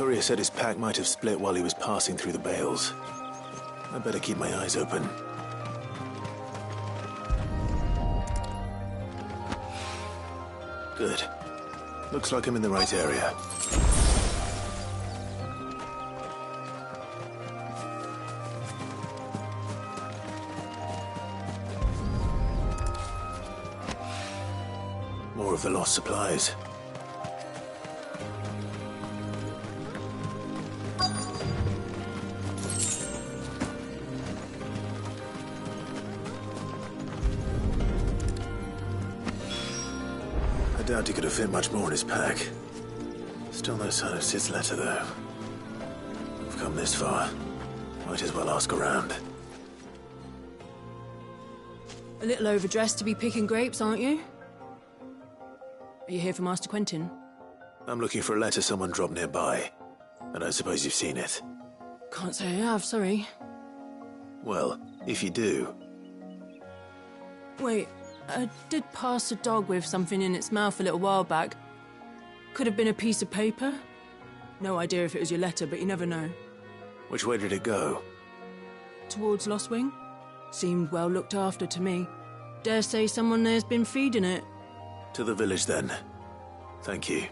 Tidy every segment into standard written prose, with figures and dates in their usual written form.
Courier said his pack might have split while he was passing through the bales. I better keep my eyes open. Good. Looks like I'm in the right area. More of the lost supplies. I doubt he could have fit much more in his pack. Still no sign of Sid's letter, though. We've come this far. Might as well ask around. A little overdressed to be picking grapes, aren't you? Are you here for Master Quentin? I'm looking for a letter someone dropped nearby. And I suppose you've seen it. Can't say I have, sorry. Well, if you do... Wait, I did pass a dog with something in its mouth a little while back. Could have been a piece of paper. No idea if it was your letter, but you never know. Which way did it go? Towards Lost Wing? Seemed well looked after to me. Dare say someone there's been feeding it. To the village, then. Thank you.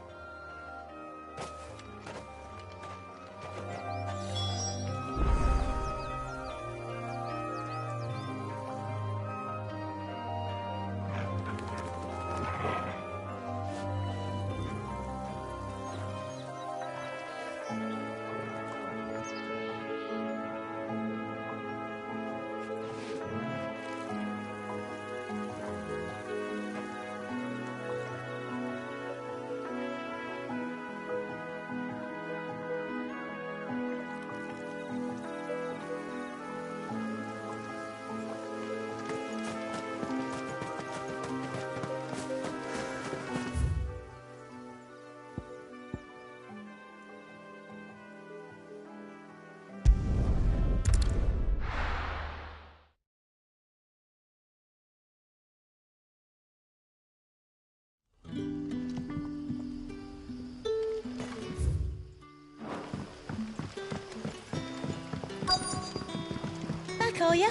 Are you?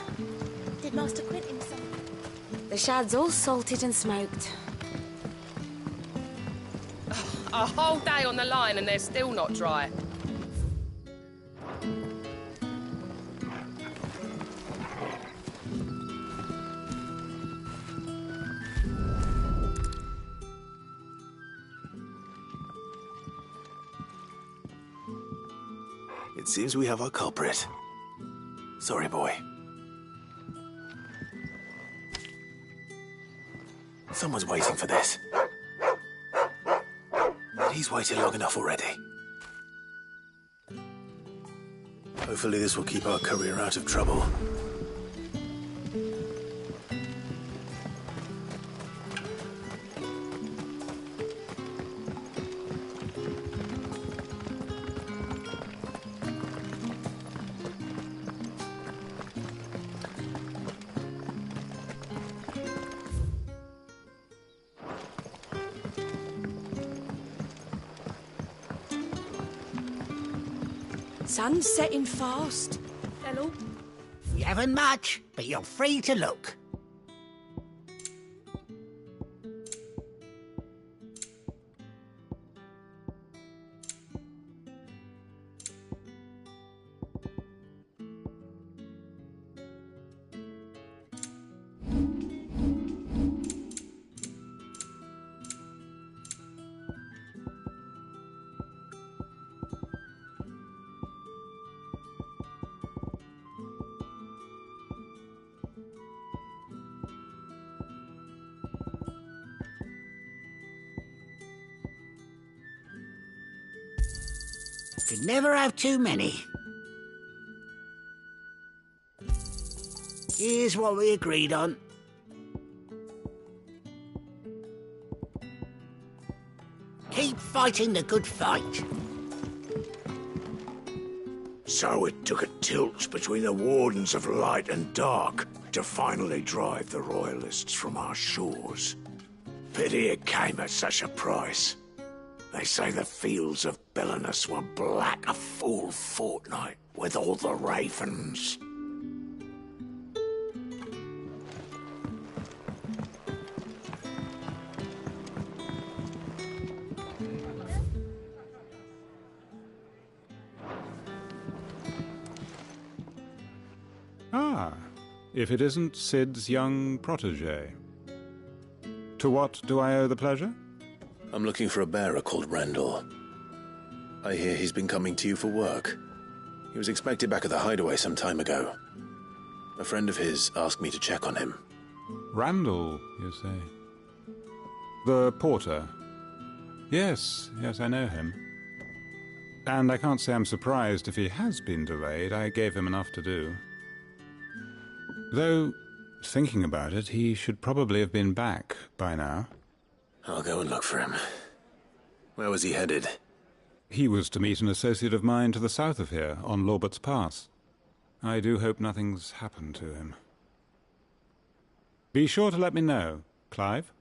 Did Master Quentin say? The shad's all salted and smoked. A whole day on the line and they're still not dry. It seems we have our culprit. Sorry, boy. Someone's waiting for this. And he's waited long enough already. Hopefully this will keep our courier out of trouble. Sun's setting fast. Hello? We haven't much, but you're free to look. Could never have too many. Here's what we agreed on. Keep fighting the good fight. So it took a tilt between the Wardens of Light and Dark to finally drive the Royalists from our shores. Pity it came at such a price. They say the fields of Belenus were black a full fortnight with all the ravens. Ah, if it isn't Sid's young protege. To what do I owe the pleasure? I'm looking for a bearer called Randall. I hear he's been coming to you for work. He was expected back at the hideaway some time ago. A friend of his asked me to check on him. Randall, you say? The porter? Yes, I know him. And I can't say I'm surprised if he has been delayed. I gave him enough to do. Though, thinking about it, he should probably have been back by now. I'll go and look for him. Where was he headed? He was to meet an associate of mine to the south of here, on Lorbert's Pass. I do hope nothing's happened to him. Be sure to let me know, Clive.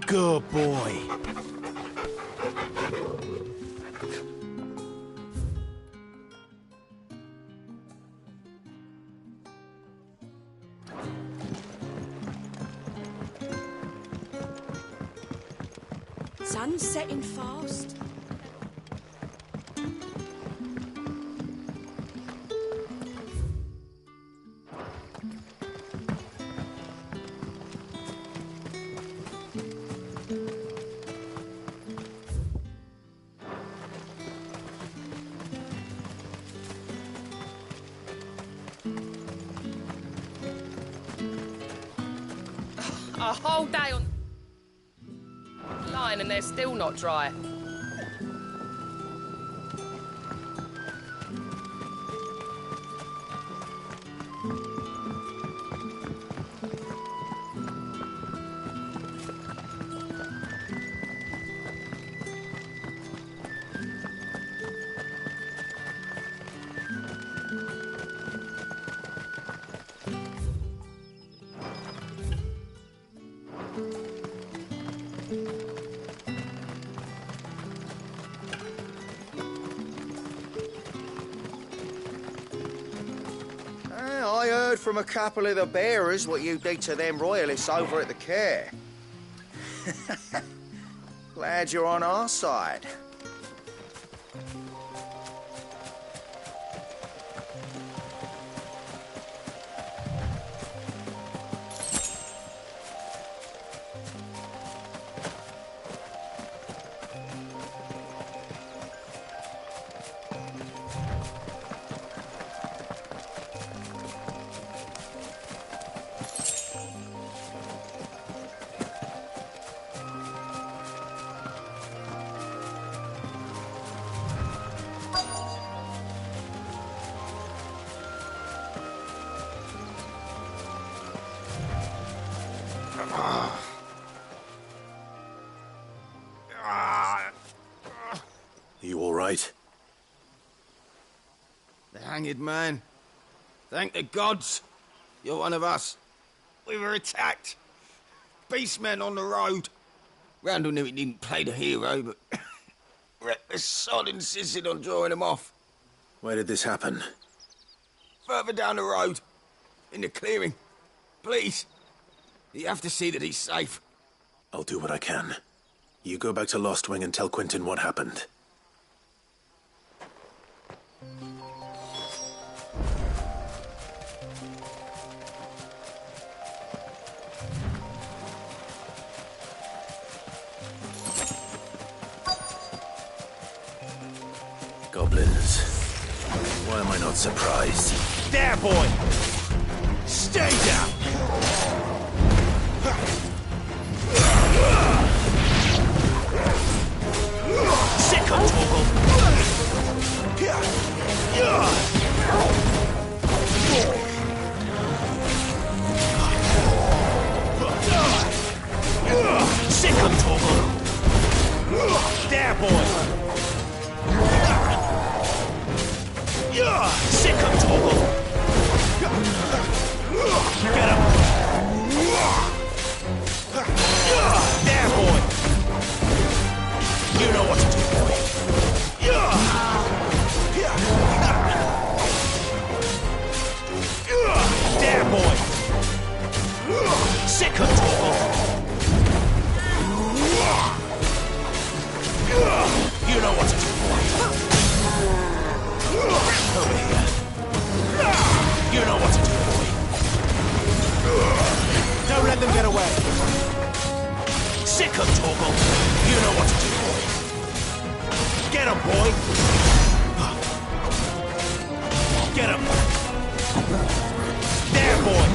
Good boy. Sun's setting fast. A whole day on the line and they're still not dry. I heard from a couple of the bearers what you did to them royalists over at the care. Glad you're on our side. You all right? The hanged man. Thank the gods. You're one of us. We were attacked. Beastmen on the road. Randall knew he didn't play the hero, but reckless sod insisted on drawing him off. Where did this happen? Further down the road. In the clearing. Please. You have to see that he's safe. I'll do what I can. You go back to Lost Wing and tell Quentin what happened. Goblins. Why am I not surprised? There, boy! Stay down! Sick on Torgal! Sick on Torgal! There, boy! Sick on Torgal! Sick 'em, Torgal. You know what to do, boy. Get 'em, boy. Get 'em. There, boy.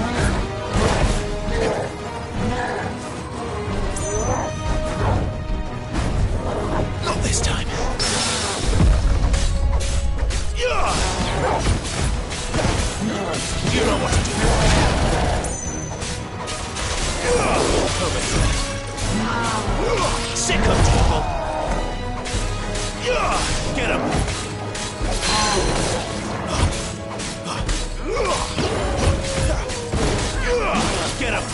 Not this time. You know what to do. Over here. Sick 'em, Torgal. Get 'em. Get 'em.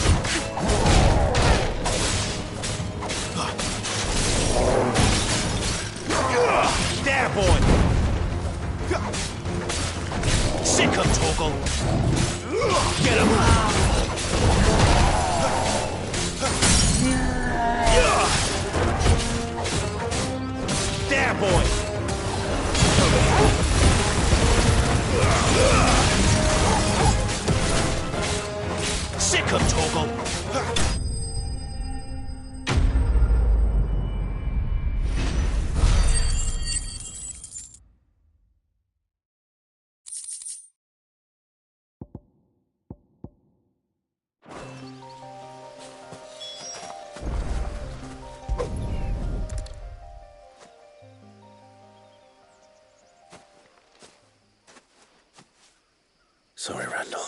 There, boy. Sick 'em, Torgal. Get 'em. There, boy. Sick 'em, Torgal. Sorry, Randall.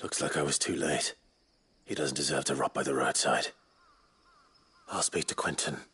Looks like I was too late. He doesn't deserve to rot by the roadside. I'll speak to Quentin.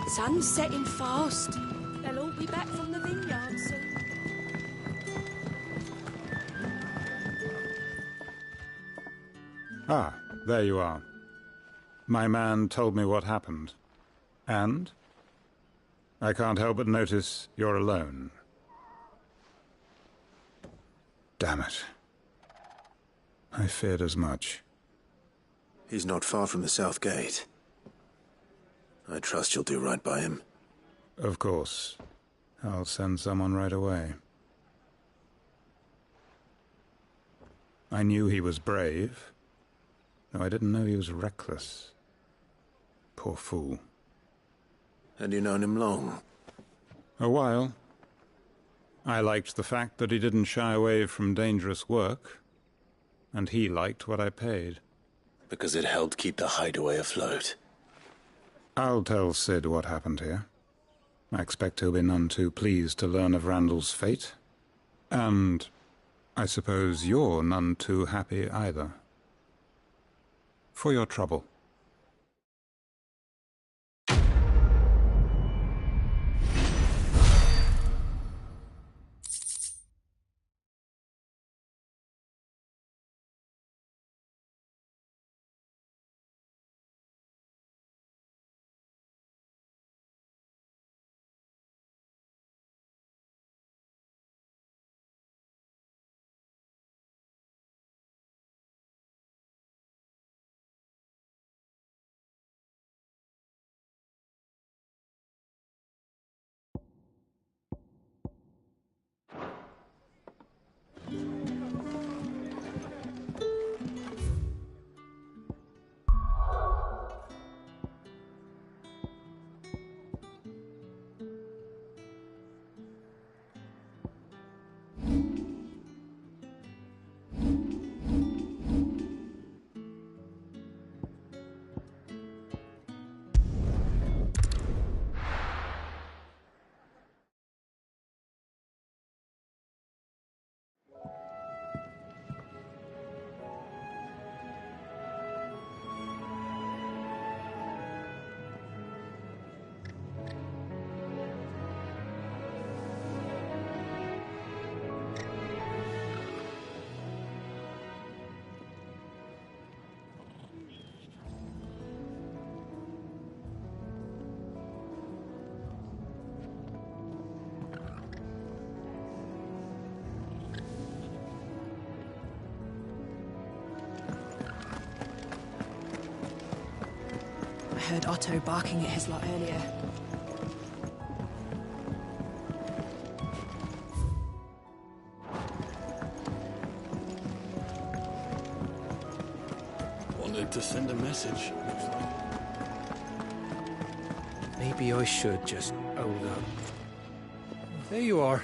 Sun's setting fast. They'll all be back from the vineyard soon. Ah, there you are. My man told me what happened. And? I can't help but notice you're alone. Damn it. I feared as much. He's not far from the south gate. I trust you'll do right by him. Of course. I'll send someone right away. I knew he was brave, though I didn't know he was reckless. Poor fool. Had you known him long? A while. I liked the fact that he didn't shy away from dangerous work, and he liked what I paid. Because it helped keep the hideaway afloat. I'll tell Sid what happened here. I expect he'll be none too pleased to learn of Randall's fate. And I suppose you're none too happy either. For your trouble. I heard Otto barking at his lot earlier. Wanted to send a message, looks like. Maybe I should just hold up. There you are.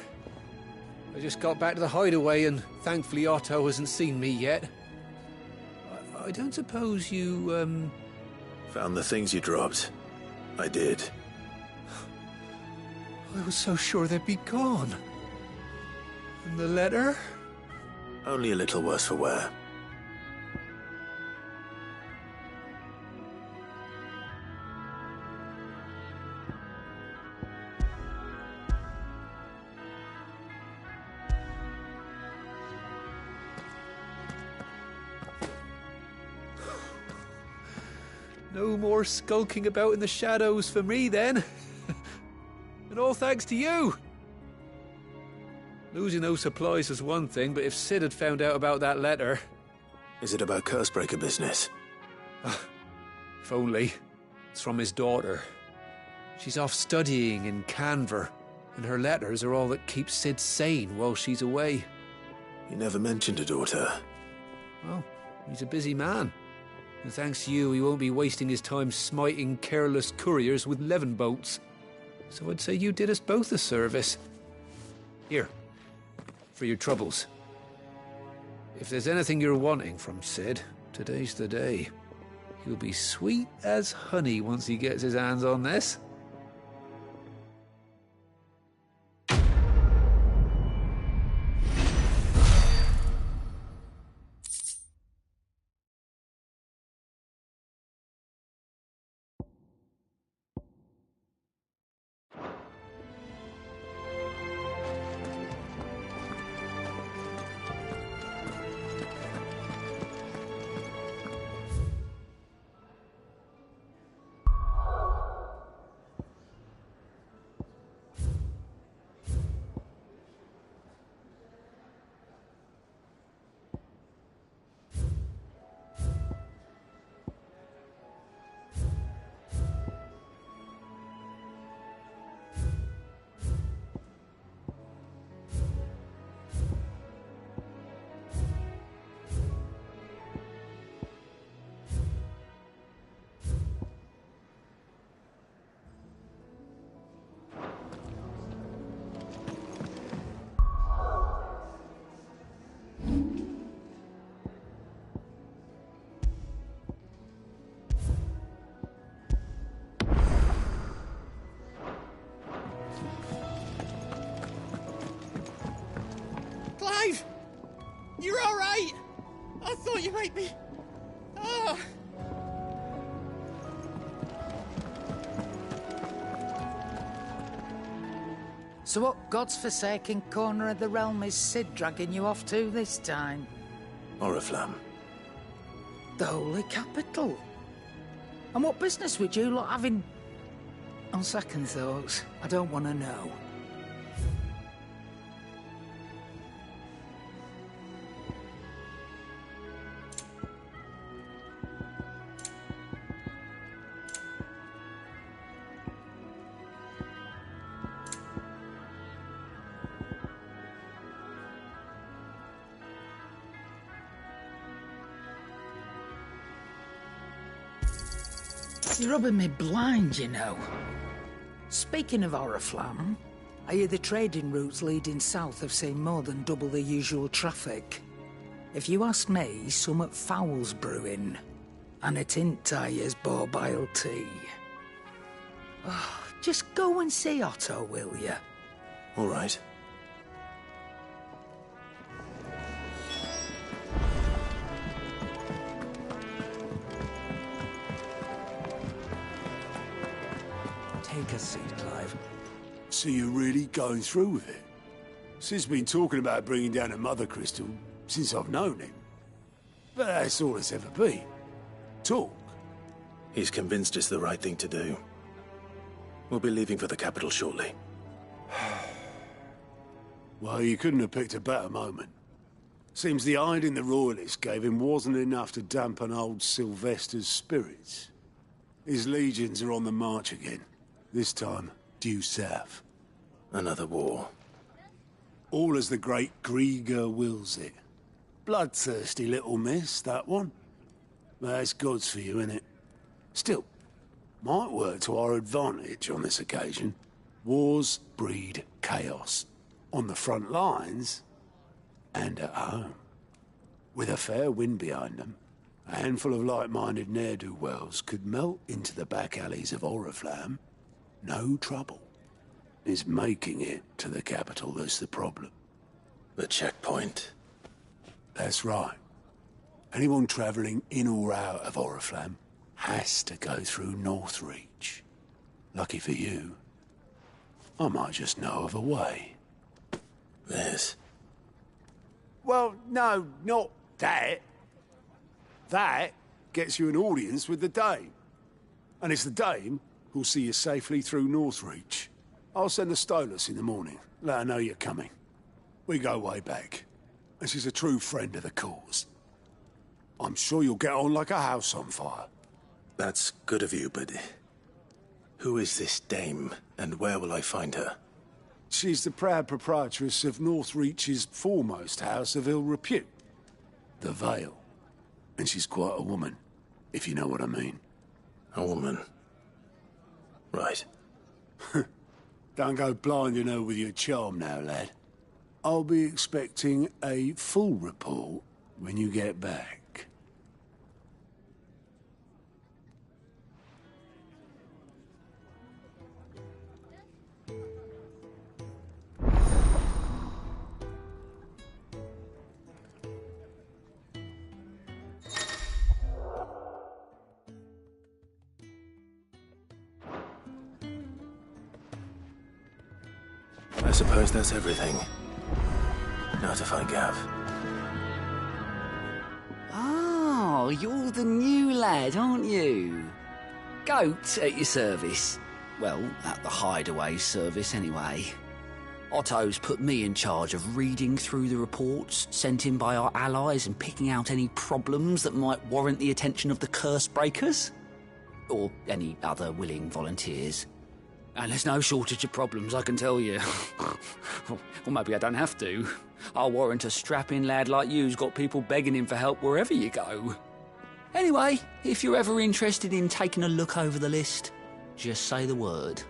I just got back to the hideaway and thankfully Otto hasn't seen me yet. I don't suppose you, Found the things you dropped. I did. I was so sure they'd be gone. And the letter? Only a little worse for wear. No more skulking about in the shadows for me, then. And all thanks to you. Losing those supplies was one thing, but if Sid had found out about that letter... Is it about Cursebreaker business? If only. It's from his daughter. She's off studying in Canver, and her letters are all that keeps Sid sane while she's away. You never mentioned a daughter. Well, he's a busy man. And thanks to you, he won't be wasting his time smiting careless couriers with levin bolts. So I'd say you did us both a service. Here, for your troubles. If there's anything you're wanting from Sid, today's the day. He'll be sweet as honey once he gets his hands on this. So what god's-forsaken corner of the realm is Sid dragging you off to this time? Oriflamme. The Holy Capital. And what business would you lot having? On second thoughts, I don't want to know. You're rubbing me blind, you know. Speaking of Oriflamme, I hear the trading routes leading south have seen more than double the usual traffic. If you ask me, summat foul's brewing. And it ain't Tyre's borbile tea. Oh, just go and see Otto, will you? All right. Take a seat, Clive. So you're really going through with it? Sid's been talking about bringing down a mother crystal since I've known him. But that's all it's ever been. Talk. He's convinced it's the right thing to do. We'll be leaving for the capital shortly. Well, you couldn't have picked a better moment. Seems the hiding the Royalists gave him wasn't enough to dampen old Sylvester's spirits. His legions are on the march again. This time, due south. Another war. All as the great Grieger wills it. Bloodthirsty little miss, that one. That's God's for you, innit? Still, might work to our advantage on this occasion. Wars breed chaos. On the front lines, and at home. With a fair wind behind them, a handful of like-minded ne'er-do-wells could melt into the back alleys of Oriflamme. No trouble. It's making it to the capital that's the problem. The checkpoint. That's right. Anyone travelling in or out of Oriflamme has to go through Northreach. Lucky for you, I might just know of a way. This? Well, no, not that. That gets you an audience with the Dame. And it's the Dame who'll see you safely through Northreach. I'll send the Stolas in the morning. Let her know you're coming. We go way back. And she's a true friend of the cause. I'm sure you'll get on like a house on fire. That's good of you, but... who is this Dame, and where will I find her? She's the proud proprietress of Northreach's foremost house of ill repute. The Vale. And she's quite a woman, if you know what I mean. A woman? Right. Don't go blinding her with your charm now, lad. I'll be expecting a full report when you get back. I suppose that's everything. Now to find Gav. Oh, you're the new lad, aren't you? Goat at your service. Well, at the hideaway service, anyway. Otto's put me in charge of reading through the reports sent in by our allies and picking out any problems that might warrant the attention of the curse breakers. Or any other willing volunteers. And there's no shortage of problems, I can tell you. Or maybe I don't have to. I'll warrant a strapping lad like you's got people begging him for help wherever you go. Anyway, if you're ever interested in taking a look over the list, just say the word.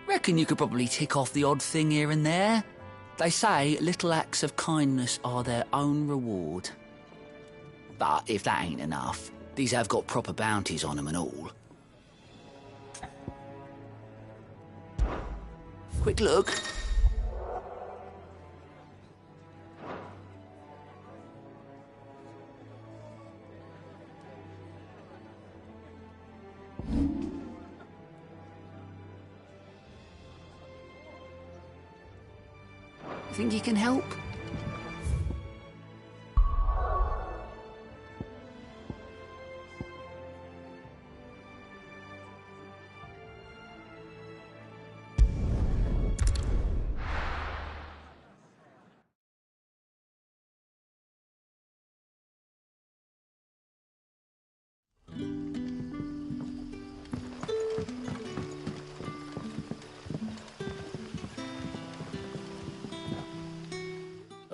Reckon you could probably tick off the odd thing here and there. They say little acts of kindness are their own reward. But if that ain't enough, these have got proper bounties on them and all. Quick look. Think you can help?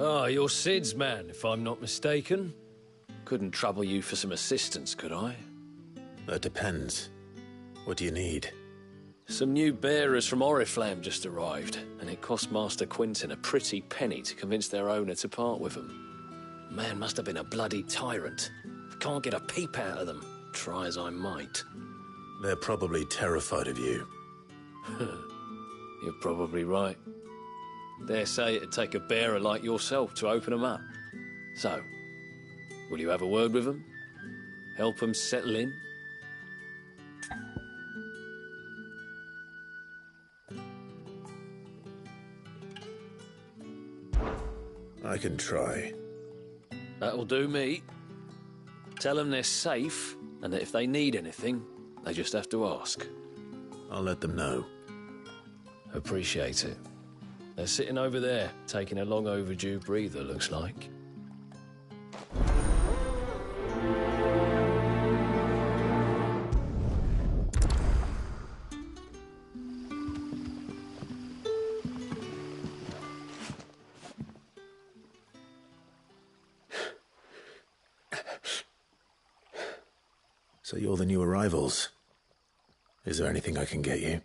Ah, you're Sid's man, if I'm not mistaken. Couldn't trouble you for some assistance, could I? That depends. What do you need? Some new bearers from Oriflamme just arrived, and it cost Master Quentin a pretty penny to convince their owner to part with them. Man must have been a bloody tyrant. Can't get a peep out of them, try as I might. They're probably terrified of you. You're probably right. Dare say it'd take a bearer like yourself to open them up. So, will you have a word with them? Help them settle in? I can try. That'll do me. Tell them they're safe, and that if they need anything, they just have to ask. I'll let them know. Appreciate it. They're sitting over there, taking a long overdue breather, looks like. So you're the new arrivals. Is there anything I can get you?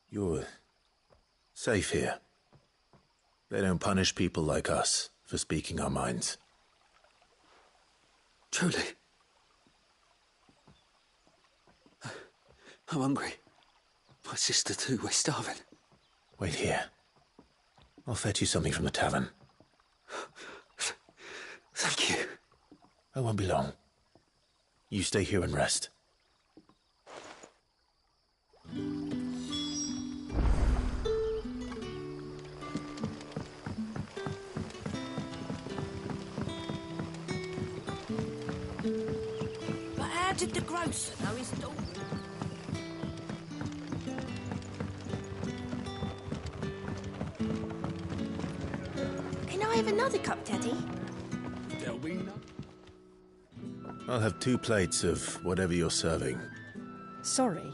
You're safe here. They don't punish people like us for speaking our minds. Truly. I'm hungry. My sister too, we're starving. Wait here. I'll fetch you something from the tavern. Thank you. I won't be long. You stay here and rest. But how did the grocer know his daughter? Can I have another cup, Daddy? There'll be none. I'll have 2 plates of whatever you're serving. Sorry.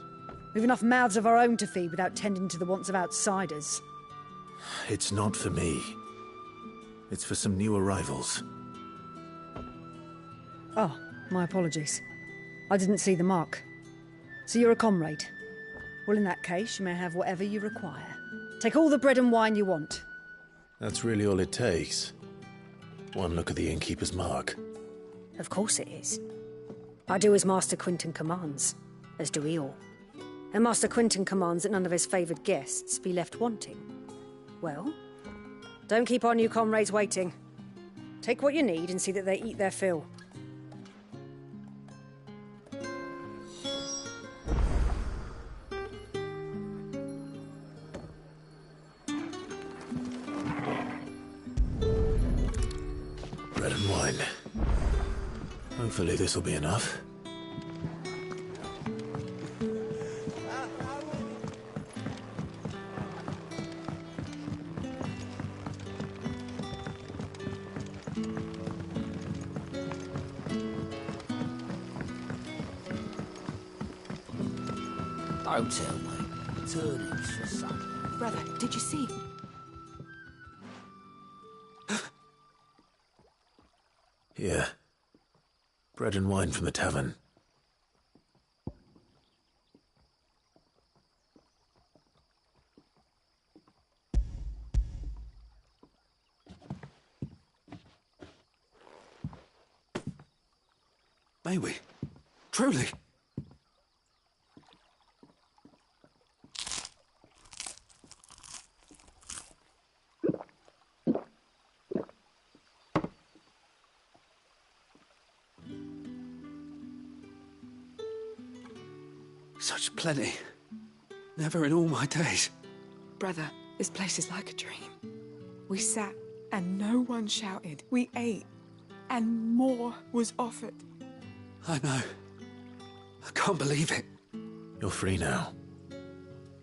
We've enough mouths of our own to feed without tending to the wants of outsiders. It's not for me. It's for some new arrivals. Oh, my apologies. I didn't see the mark. So you're a comrade. Well, in that case, you may have whatever you require. Take all the bread and wine you want. That's really all it takes. One look at the innkeeper's mark. Of course it is. I do as Master Quentin commands, as do we all. And Master Quentin commands that none of his favoured guests be left wanting. Well, don't keep our new comrades waiting. Take what you need and see that they eat their fill. Bread and wine. Hopefully this'll be enough. Don't tell me. Turnips for some. Brother, did you see? Here. Bread and wine from the tavern. May we? Truly? Such plenty. Never in all my days. brother, this place is like a dream. We sat and no one shouted. We ate and more was offered. I know. I can't believe it. You're free now.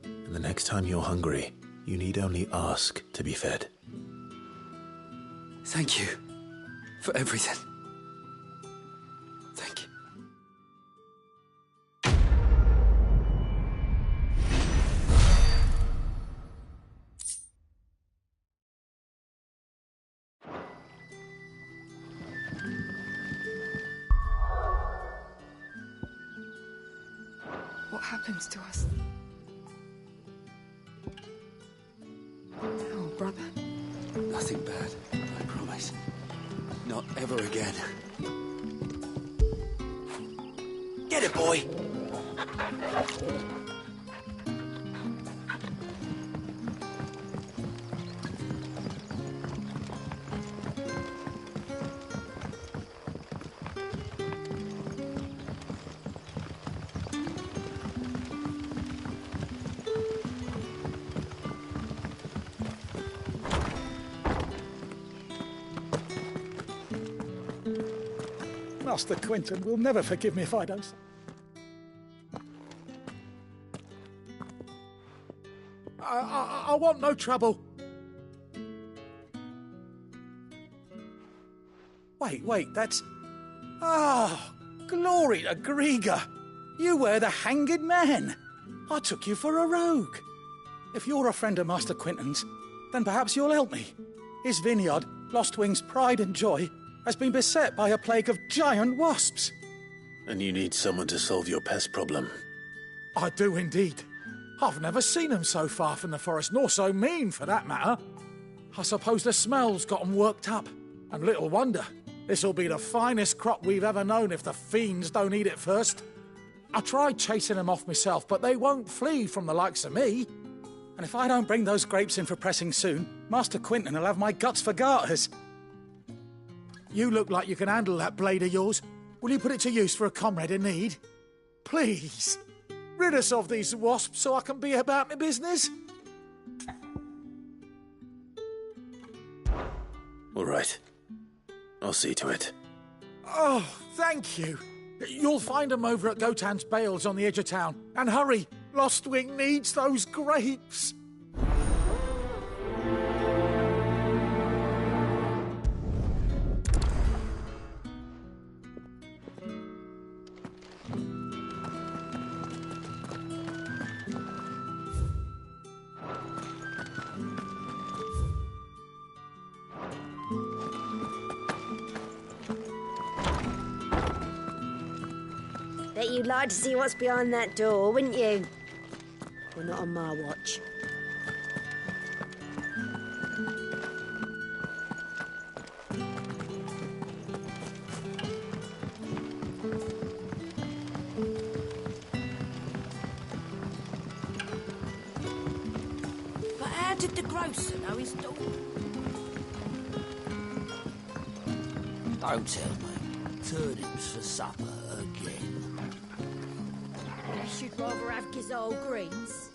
And the next time you're hungry, you need only ask to be fed. Thank you for everything. Thank you. What happens to us? Oh, brother. Nothing bad, I promise. Not ever again. Get it, boy! Master Quentin will never forgive me if I don't. I want no trouble. Wait, that's... Ah, glory to Grieger. You were the hanged man. I took you for a rogue. If you're a friend of Master Quentin's, then perhaps you'll help me. His vineyard, Lostwing's pride and joy, has been beset by a plague of giant wasps. And you need someone to solve your pest problem. I do indeed. I've never seen them so far from the forest, nor so mean, for that matter. I suppose the smell's got 'em worked up. And little wonder. This'll be the finest crop we've ever known if the fiends don't eat it first. I tried chasing them off myself, but they won't flee from the likes of me. And if I don't bring those grapes in for pressing soon, Master Quentin will have my guts for garters. You look like you can handle that blade of yours. Will you put it to use for a comrade in need? Please, rid us of these wasps so I can be about my business. All right. I'll see to it. Oh, thank you. You'll find them over at Gotan's Bales on the edge of town. And hurry, Lostwing needs those grapes. Bet you'd like to see what's behind that door, wouldn't you? Well, not on my watch. But how did the grocer know his door? Don't tell me. Turnips for supper again. Guess you'd rather have Gizole greens.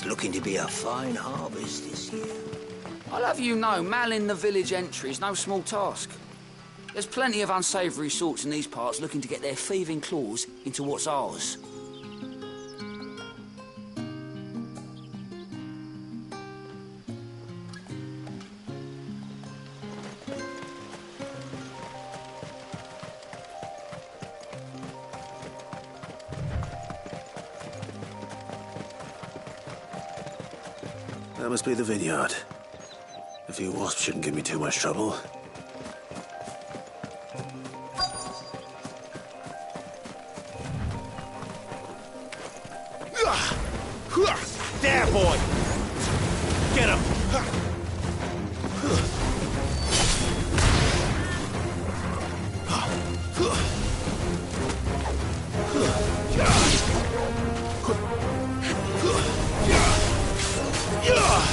looking to be a fine harvest this year. I'll have you know, malling the village entry is no small task. There's plenty of unsavoury sorts in these parts looking to get their thieving claws into what's ours. That must be the vineyard. A few wasps shouldn't give me too much trouble. There, boy! Get him!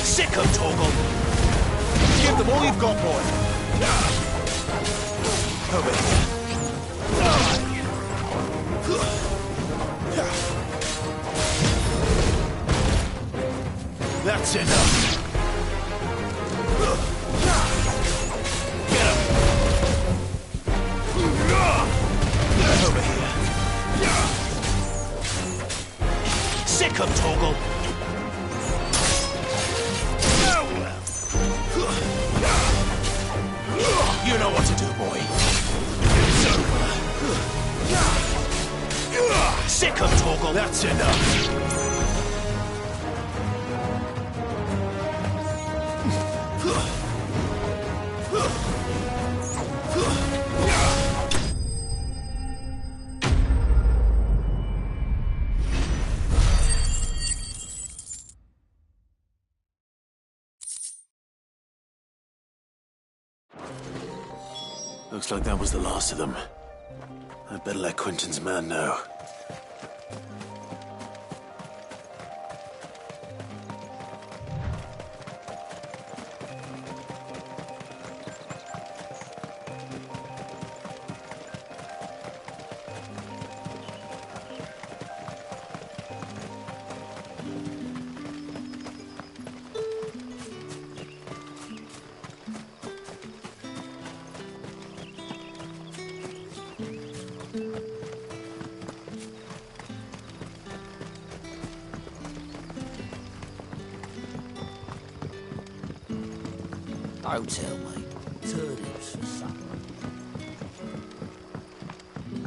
Sick of Torgal! Give them all you've got, boy! Over here. That's enough. Get him. Over here. Sick of Torgal. You know what to do, boy. It's over. Sick of Torgal. That's enough. Looks like that was the last of them. I'd better let Quentin's man know. Don't tell me. Turnips for supper.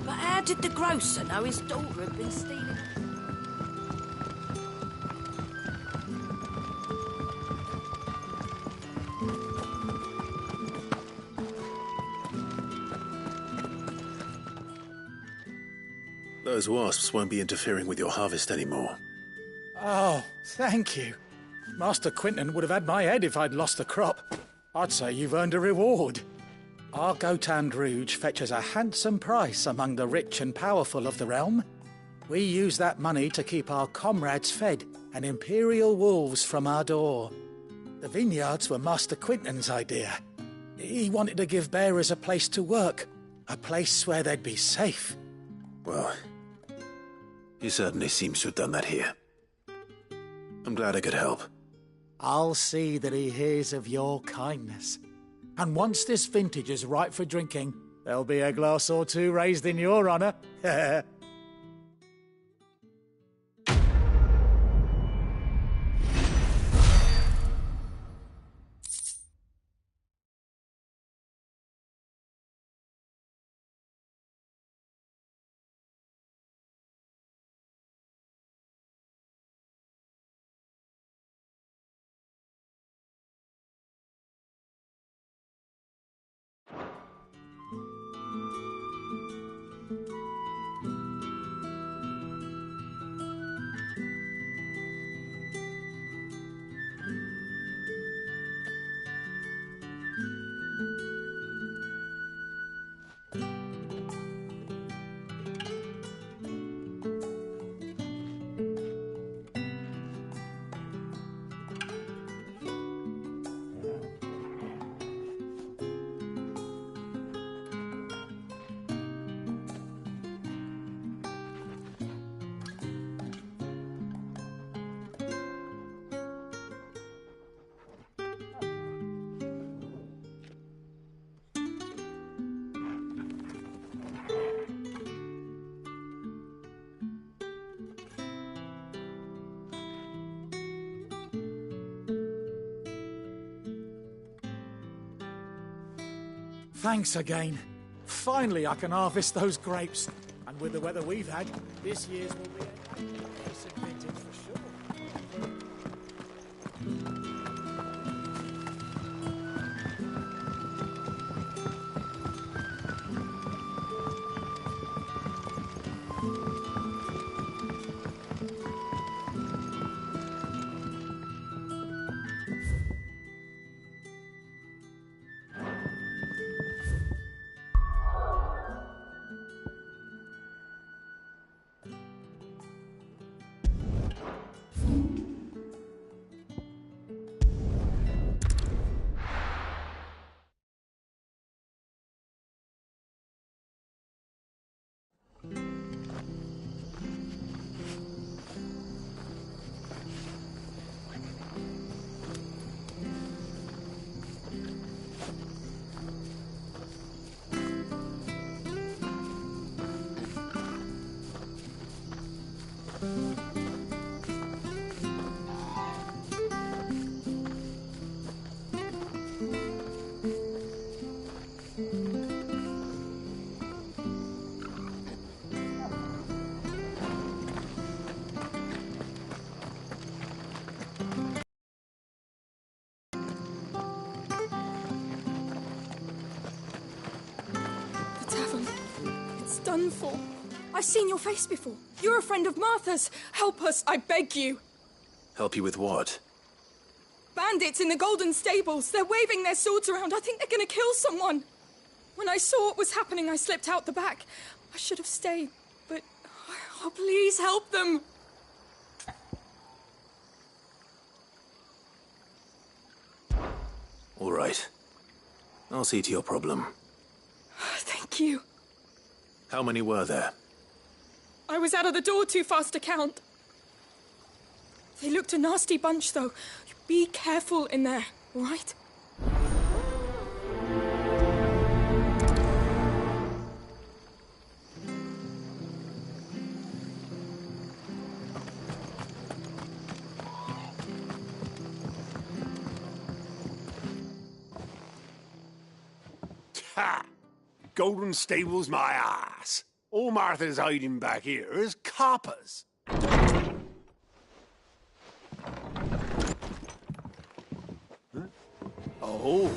But how did the grocer know his daughter had been stealing? Those wasps won't be interfering with your harvest anymore. Oh, thank you. Master Quentin would have had my head if I'd lost the crop. I'd say you've earned a reward. Our Gotand Rouge fetches a handsome price among the rich and powerful of the realm. We use that money to keep our comrades fed and imperial wolves from our door. The vineyards were Master Quentin's idea. He wanted to give bearers a place to work, a place where they'd be safe. Well, he certainly seems to have done that here. I'm glad I could help. I'll see that he hears of your kindness. And once this vintage is ripe for drinking, there'll be a glass or two raised in your honour. Thanks again. Finally I can harvest those grapes. And with the weather we've had, this year's will be a decent vintage for sure. Done for. I've seen your face before. You're a friend of Martha's. Help us, I beg you. Help you with what? Bandits in the Golden Stables. They're waving their swords around. I think they're going to kill someone. When I saw what was happening, I slipped out the back. I should have stayed, but... Oh, please help them. All right. I'll see to your problem. Thank you. How many were there? I was out of the door too fast to count. They looked a nasty bunch, though. Be careful in there, all right? Ha! Golden Stables my ass. All Martha's hiding back here is coppers. Huh? Oh,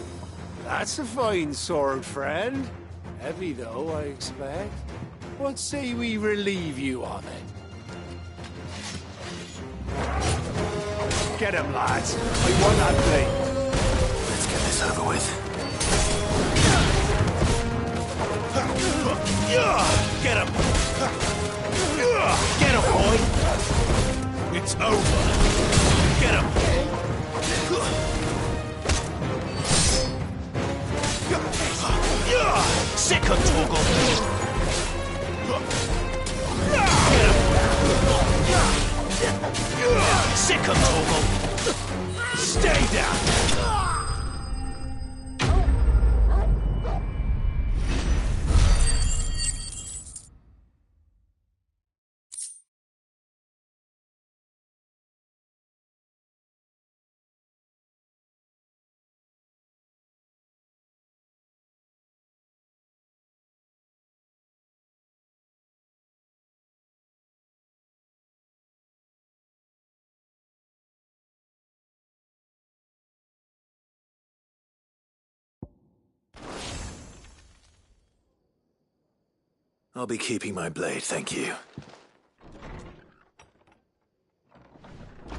that's a fine sword, friend. Heavy, though, I expect. What say we relieve you of it? Get him, lads. I want that blade. Let's get this over with. Get him! Get him, boy! It's over! Get him! Sick of Torgal! Get him! Sick of Torgal! Stay down! I'll be keeping my blade, thank you.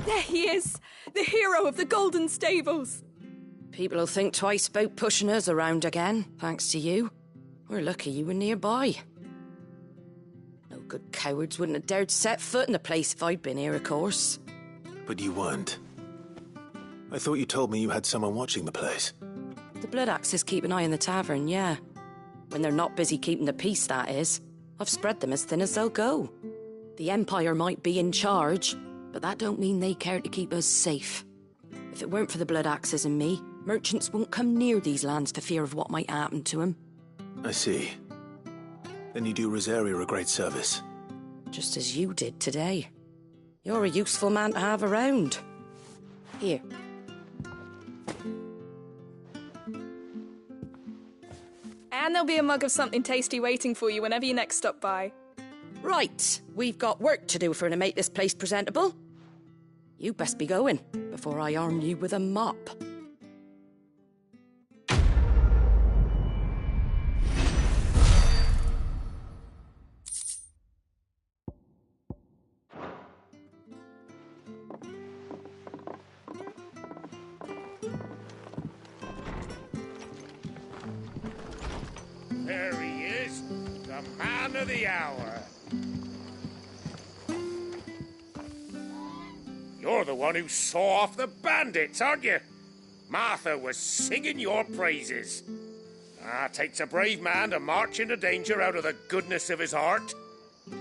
There he is! The hero of the Golden Stables! People will think twice about pushing us around again, thanks to you. We're lucky you were nearby. No good cowards wouldn't have dared set foot in the place if I'd been here, of course. But you weren't. I thought you told me you had someone watching the place. The Blood Axes keep an eye on the tavern, yeah. When they're not busy keeping the peace, that is. I've spread them as thin as they'll go. The Empire might be in charge, but that don't mean they care to keep us safe. If it weren't for the Blood Axes and me, merchants won't come near these lands for fear of what might happen to them. I see. Then you do Rosaria a great service. Just as you did today. You're a useful man to have around. Here. And there'll be a mug of something tasty waiting for you whenever you next stop by. Right, we've got work to do for to make this place presentable. You best be going before I arm you with a mop. There he is, the man of the hour. You're the one who saw off the bandits, aren't you? Martha was singing your praises. Takes a brave man to march into danger out of the goodness of his heart.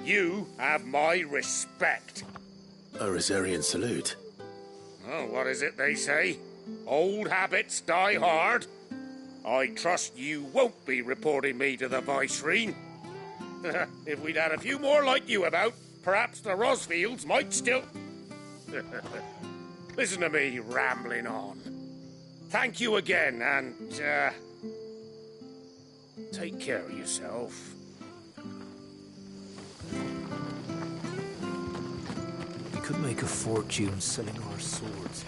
You have my respect. A Rosarian salute. Oh, what is it they say? Old habits die hard. I trust you won't be reporting me to the Viceroy. If we'd had a few more like you about, perhaps the Rosfields might still... Listen to me rambling on. Thank you again, and, take care of yourself. We could make a fortune selling our swords.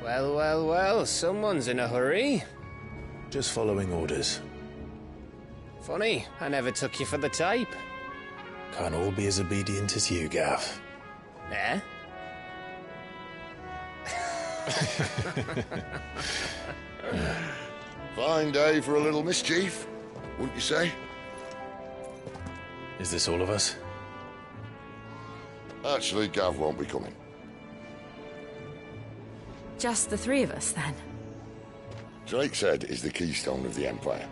Well, well, well, someone's in a hurry. Just following orders. Funny, I never took you for the type. Can't all be as obedient as you, Gav. Eh? Fine day for a little mischief, wouldn't you say? Is this all of us? Actually, Gav won't be coming. Just the three of us, then? Drake's Head is the keystone of the Empire.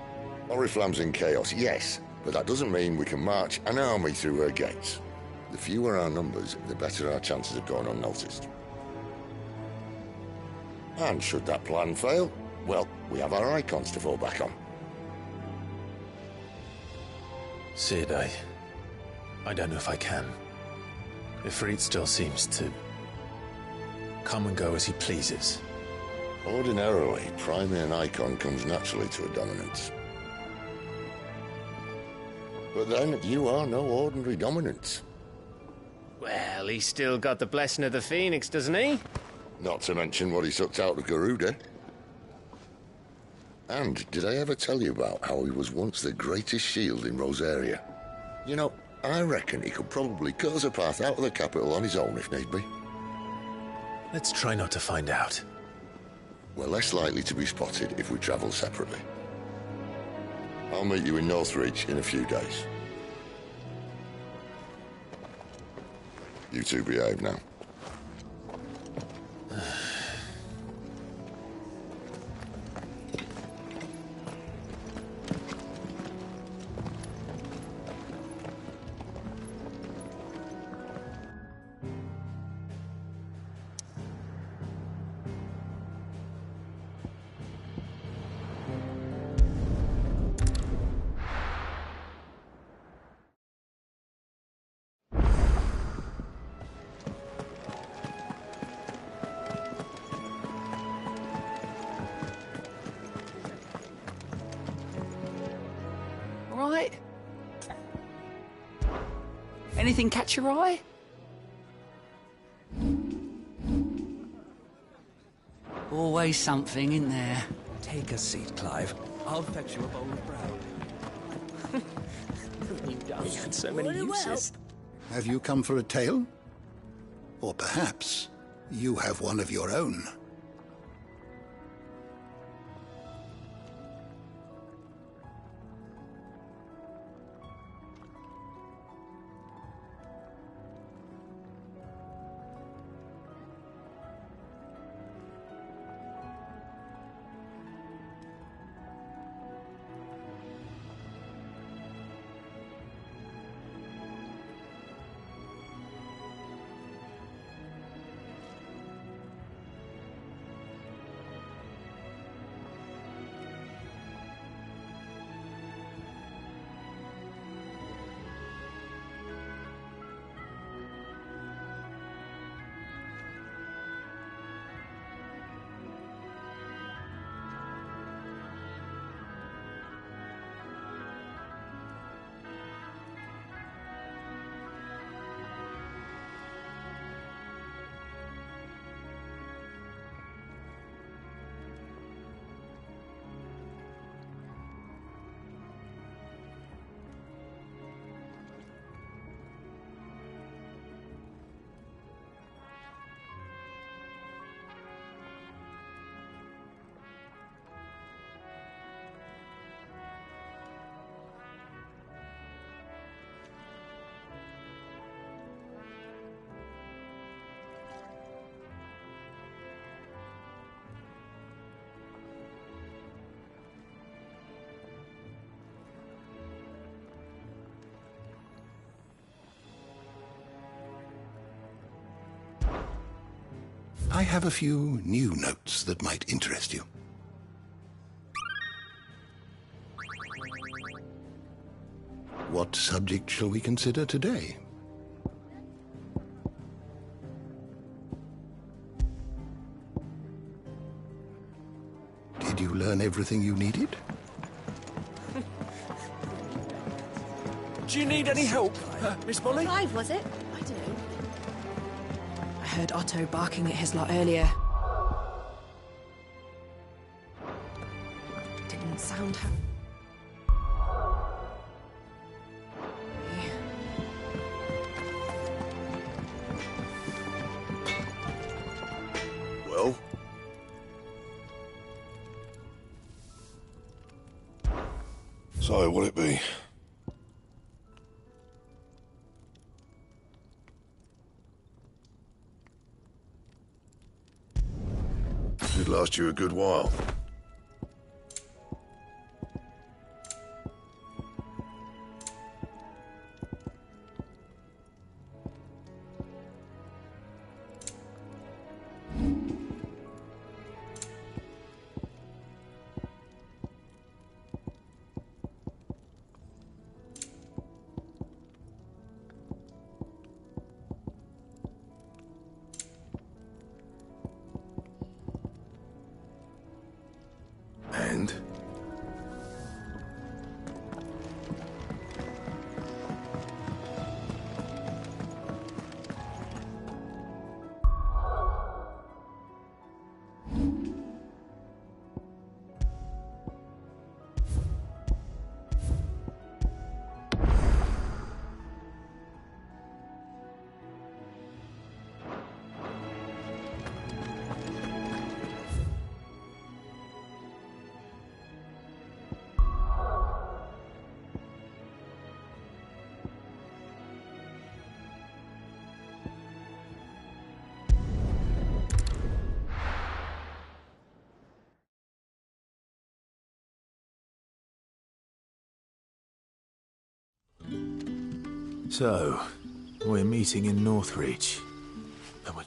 Oriflamme's in chaos, yes, but that doesn't mean we can march an army through her gates. The fewer our numbers, the better our chances of going unnoticed. And should that plan fail, well, we have our icons to fall back on. Sid, I don't know if I can. Ifrit still seems to come and go as he pleases. Ordinarily, priming an icon comes naturally to a dominance. But then, you are no ordinary dominance. Well, he's still got the blessing of the Phoenix, doesn't he? Not to mention what he sucked out of Garuda. And did I ever tell you about how he was once the greatest shield in Rosaria? You know, I reckon he could probably cut us a path out of the capital on his own if need be. Let's try not to find out. We're less likely to be spotted if we travel separately. I'll meet you in Northreach in a few days. You two behave now. Right. Anything catch your eye? Always something in there. Take a seat, Clive. I'll fetch you a bowl of brown. He had so many uses. Have you come for a tale? Or perhaps you have one of your own? I have a few new notes that might interest you. What subject shall we consider today? Did you learn everything you needed? Do you need any help, Miss Molly? Clive, was it? I don't know. I heard Otto barking at his lot earlier. doesn't sound Well? So, what'll it be? Should last you a good while. And? So, we're meeting in Northreach. And we're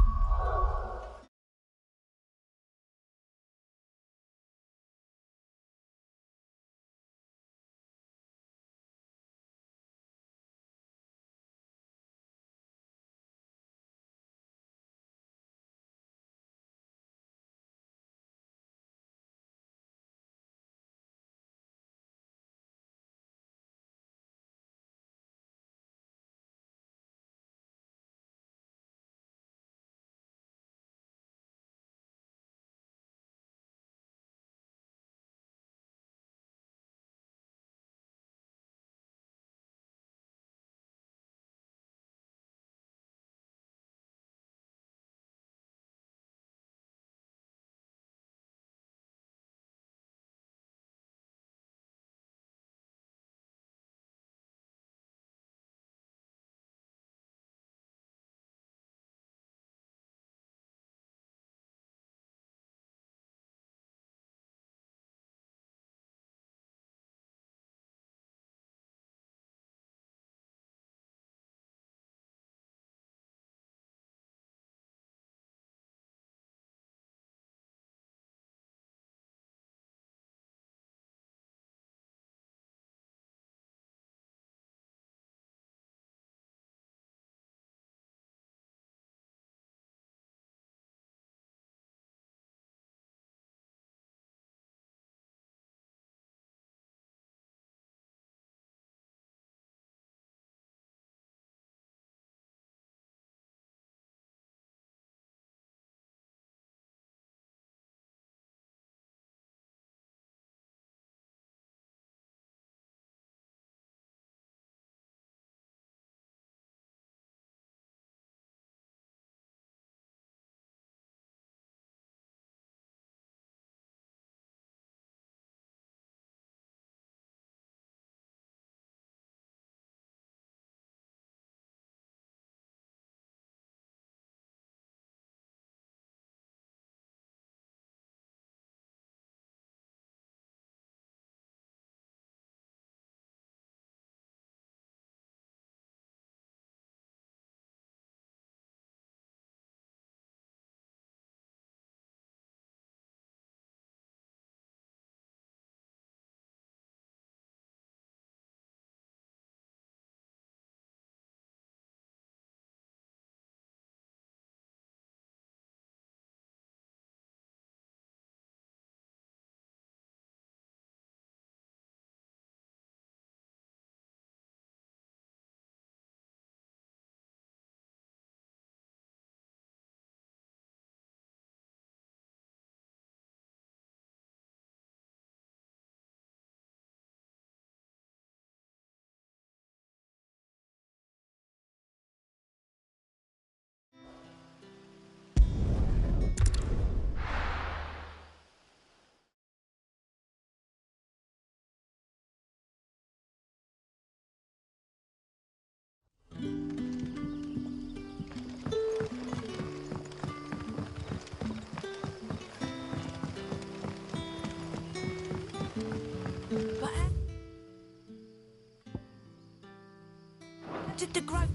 the grove.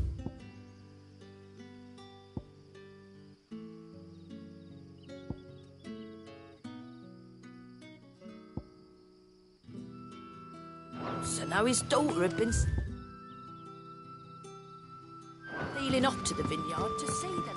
So now his daughter had been stealing off to the vineyard to see them.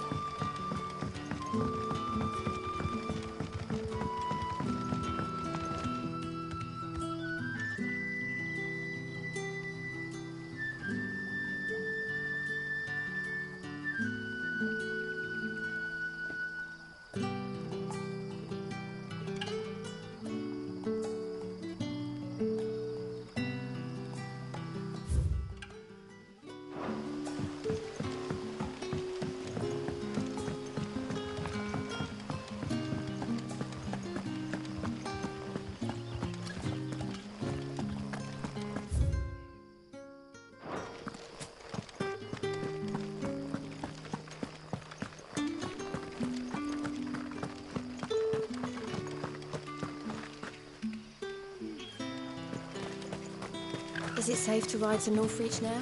Is it safe to ride to Northreach now?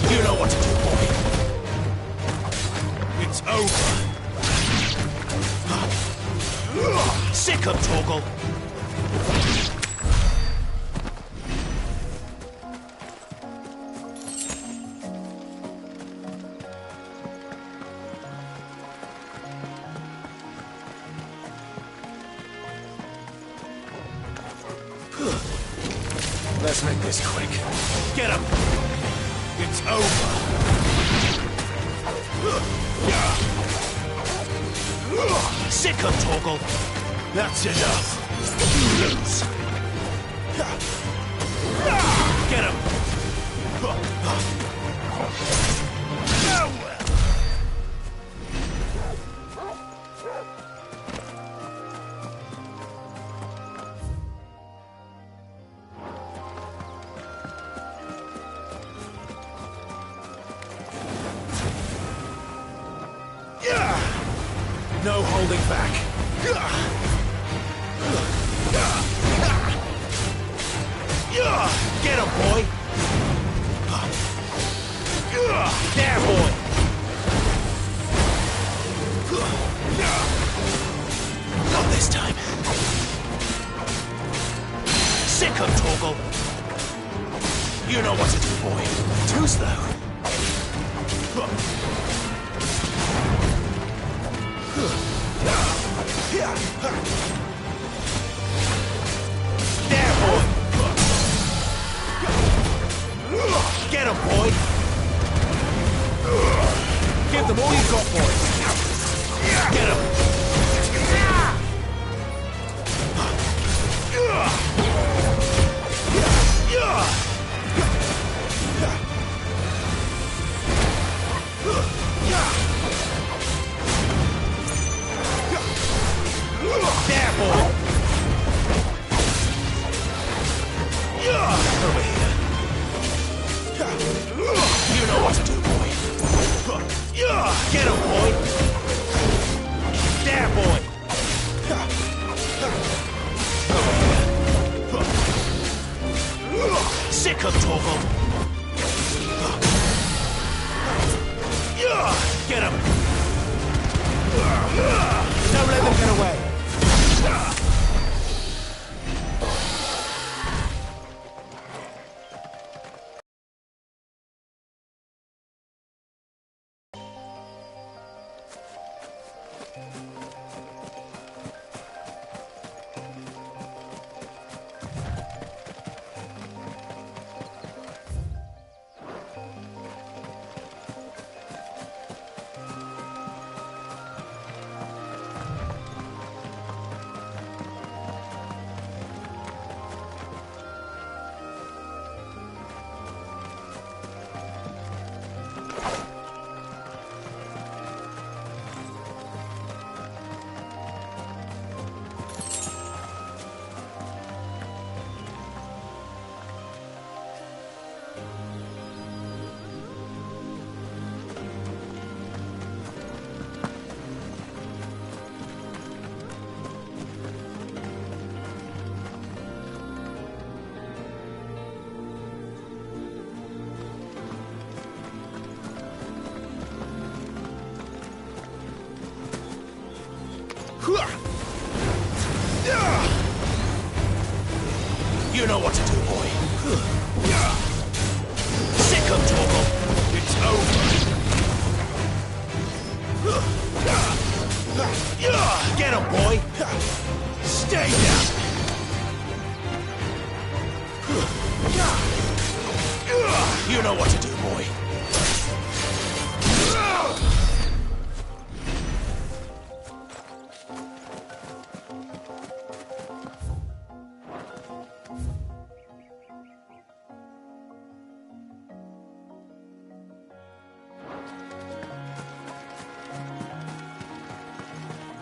You know what to do, boy. It's over. Sick of Torgal. Let's make this quick. Get him! It's over! Sick of Torgal! That's enough! You lose! Get him! No holding back. Get him, boy! There, boy! Not this time. Sick of Torgal. You know what to do, boy. Too slow. There, boy! Get him, boy! Give them all you've got, boys. Get him! There, boy! Over here. You know what to do, boy. Get him, boy! Sick 'em, Torgal! Get him! Don't let them get away! You know what to do, boy. Sick 'em, Torgal. It's over. Get him, boy. Stay down. You know what to do, boy.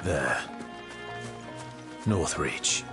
There. Northreach.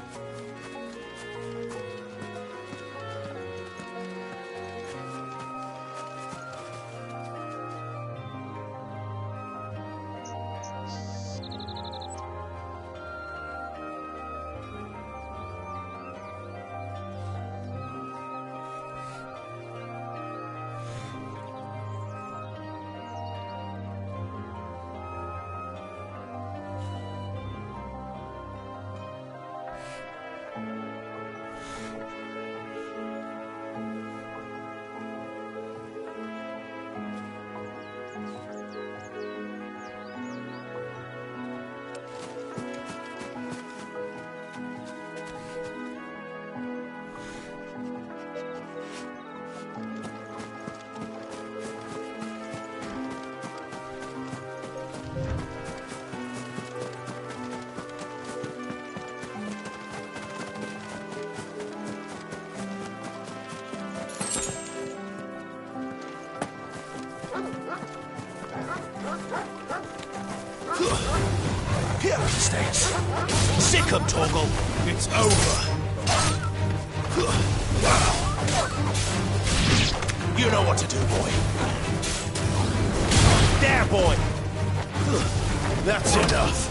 States. Sick 'em, Torgal. It's over. You know what to do, boy. There, boy. That's enough.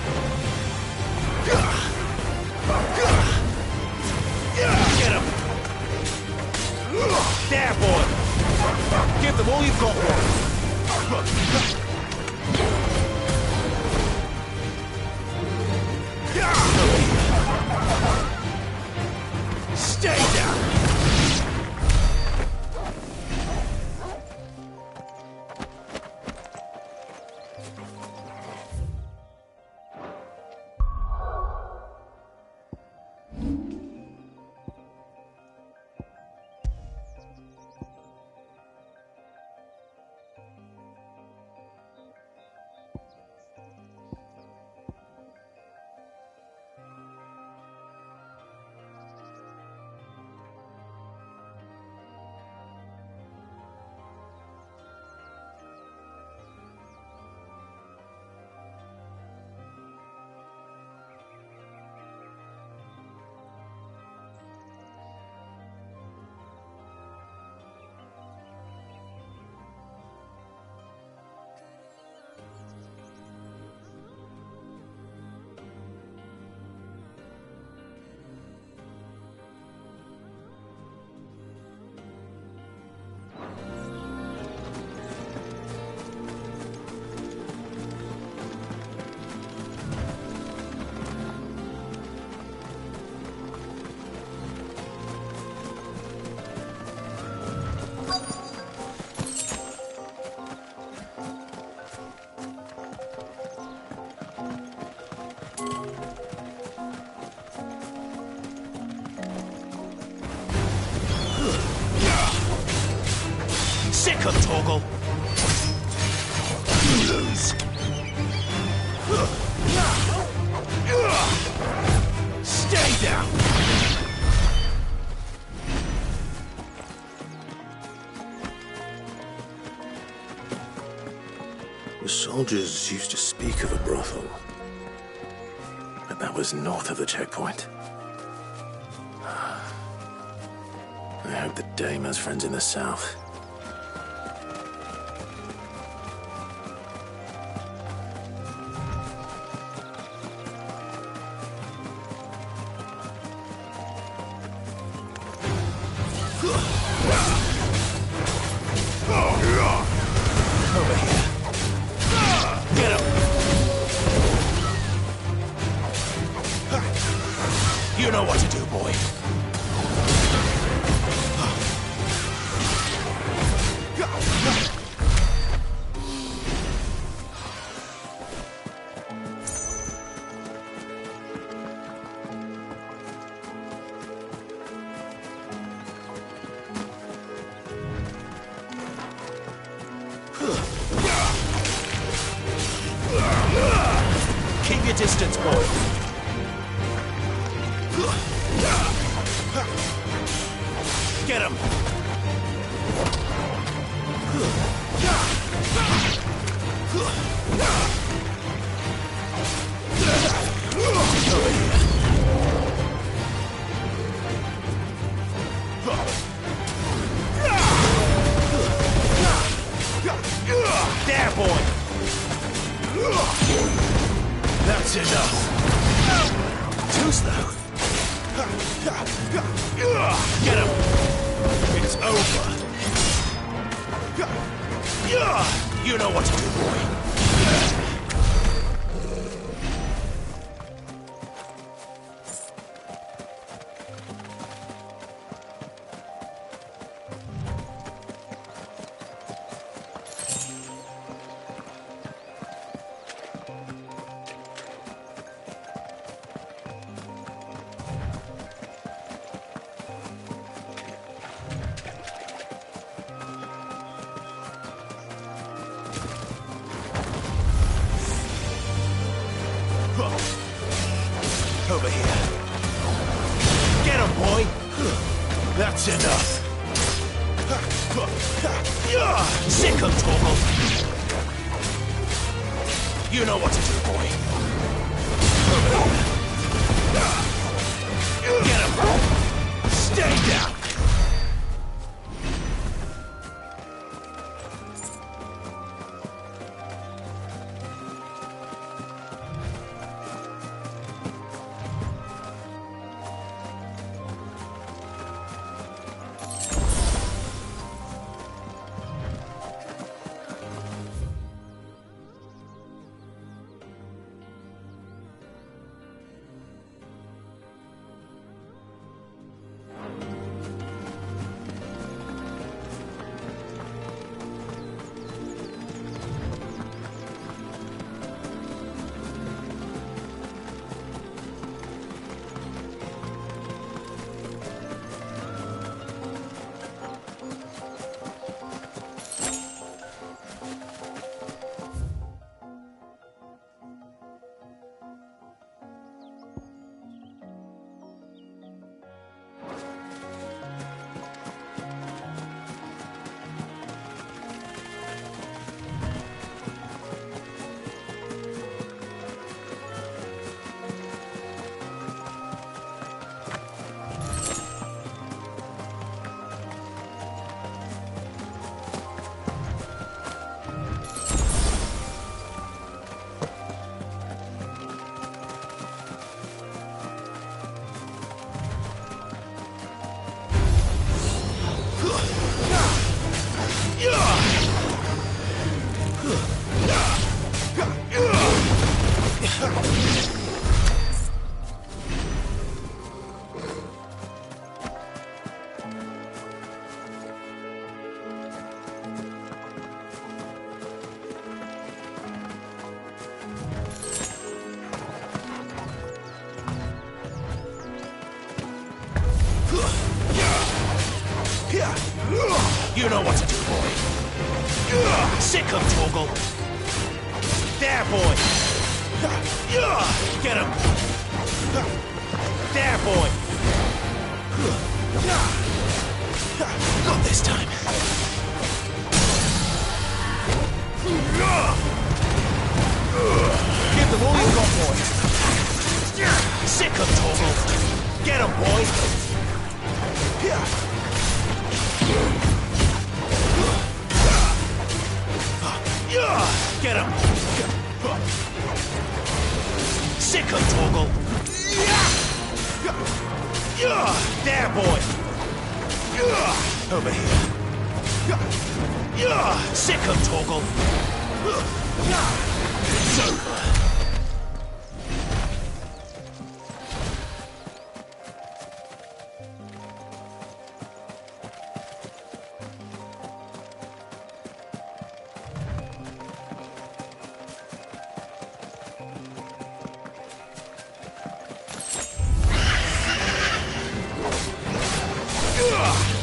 Get him. There, boy. Give them all you've got, boy. Stay down! Sick of Torgal. You lose. Stay down. The soldiers used to speak of a brothel, but that was north of the checkpoint. I hope the dame has friends in the south. Over here. Get him. You know what to do, boy. Keep your distance, boy. Get him. Over here. There, boy. That's enough. Too slow. Get him. It's over. You know what to do, boy. Over here. Get him, boy. That's enough. Sick of Torgal. You know what to do, boy. Over here. Get him. Stay down. You know what to do, boy. Sick of Torgal. There, boy. Get him. There, boy. Not this time. Give them all you got, boy. Sick of Torgal. Get him, boy. Get him. Sick of Torgal. There, boy. Over here. Sick of Torgal. It's over.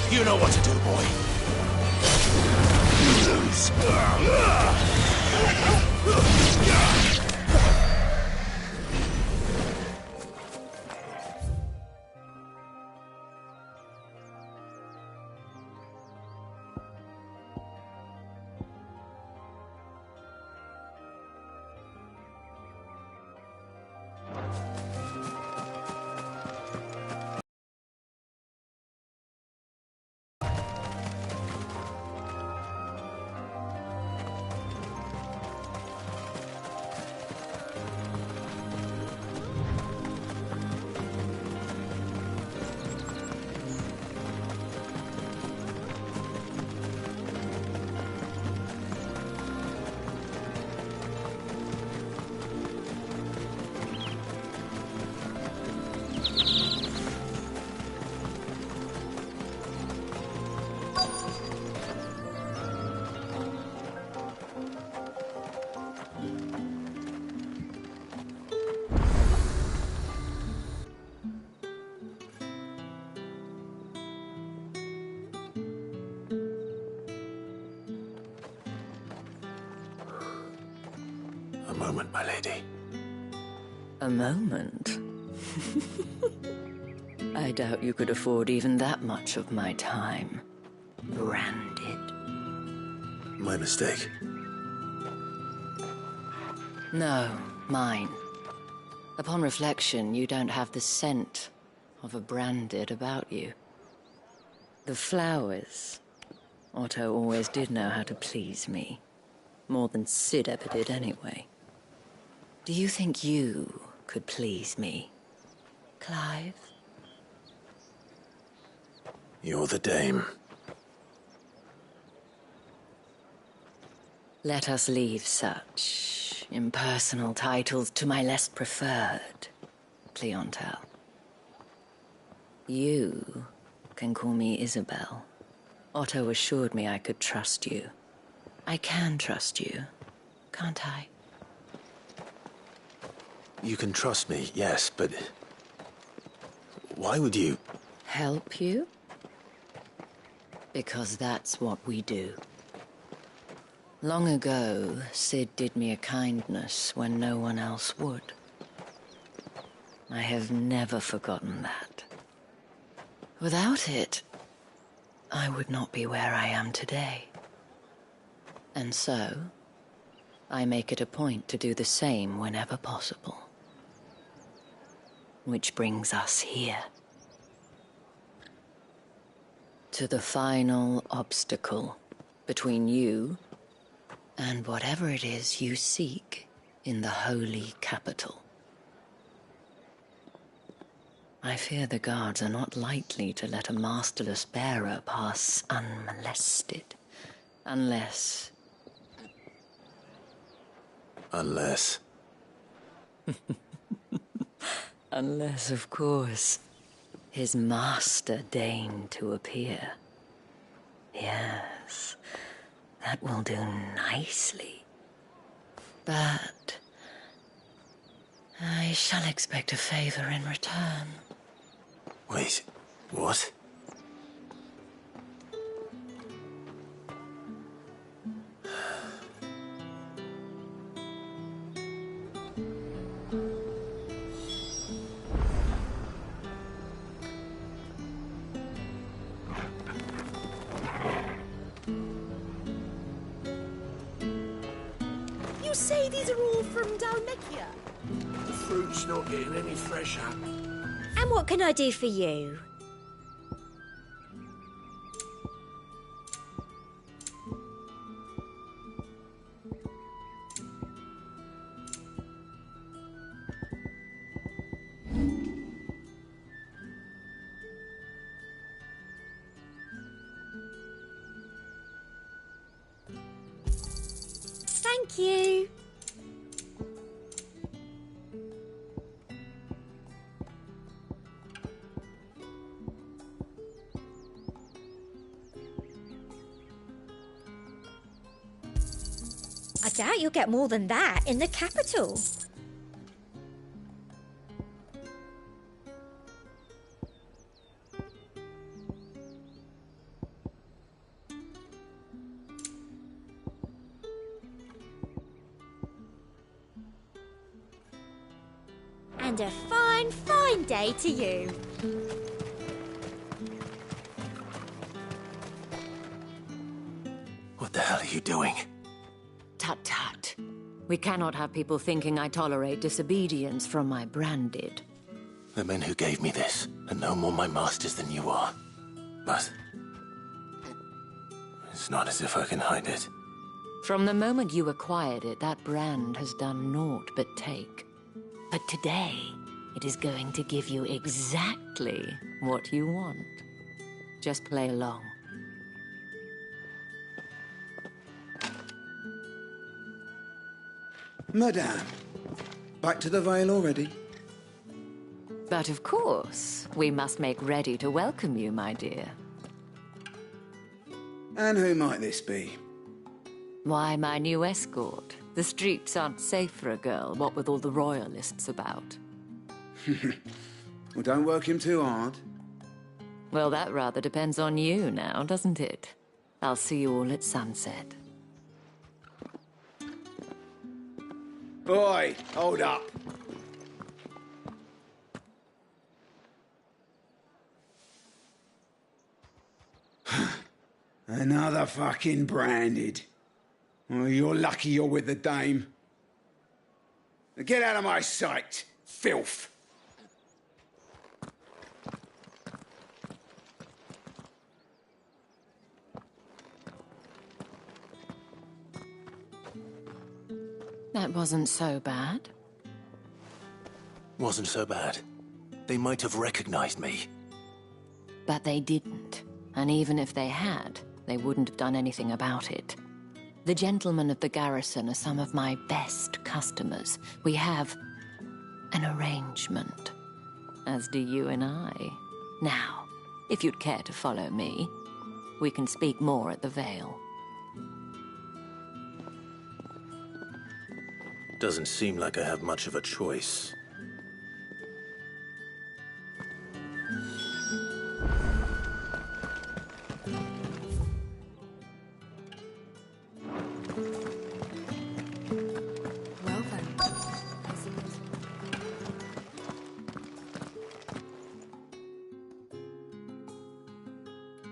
You know what to do, boy. You lose. A moment, my lady. A moment? I doubt you could afford even that much of my time. Branded. My mistake. No, mine. Upon reflection, you don't have the scent of a branded about you. The flowers. Otto always did know how to please me. More than Sid ever did anyway. Do you think you could please me, Clive? You're the dame. Let us leave such impersonal titles to my less preferred clientele. You can call me Isabel. Otto assured me I could trust you. I can trust you, can't I? You can trust me, yes, but... why would you... Help you? Because that's what we do. Long ago, Sid did me a kindness when no one else would. I have never forgotten that. Without it, I would not be where I am today. And so, I make it a point to do the same whenever possible. Which brings us here. To the final obstacle between you and whatever it is you seek in the holy capital. I fear the guards are not likely to let a masterless bearer pass unmolested. Unless... Unless... Unless, of course, his master deigned to appear. Yes, that will do nicely. But... I shall expect a favor in return. Wait, what? say these are all from Dalmekia? The fruit's not getting any fresher. And what can I do for you? Thank you. I doubt you'll get more than that in the capital. And a fine, fine day to you. What the hell are you doing? Tut tut. We cannot have people thinking I tolerate disobedience from my branded. The men who gave me this are no more my masters than you are. But it's not as if I can hide it. From the moment you acquired it, that brand has done naught but take. But today, it is going to give you exactly what you want. Just play along. Madame, back to the Vale already? But of course, we must make ready to welcome you, my dear. And who might this be? Why, my new escort. The streets aren't safe for a girl, what with all the royalists about. Well, don't work him too hard. Well, that rather depends on you now, doesn't it? I'll see you all at sunset. Oi, hold up. Another fucking branded. Well, you're lucky you're with the dame. Now get out of my sight, filth. That wasn't so bad. Wasn't so bad. They might have recognized me. But they didn't. And even if they had, they wouldn't have done anything about it. The gentlemen of the garrison are some of my best customers. We have an arrangement, as do you and I. Now, if you'd care to follow me, we can speak more at the Vale. Doesn't seem like I have much of a choice. Well then.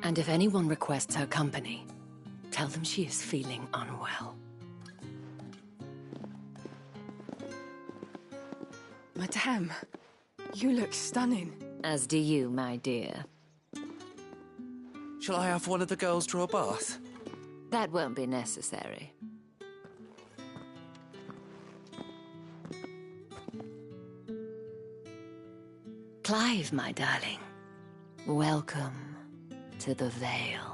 And if anyone requests her company, tell them she is feeling unwell. Madame, you look stunning. As do you, my dear. Shall I have one of the girls draw a bath? That won't be necessary. Clive, my darling. Welcome to the Vale.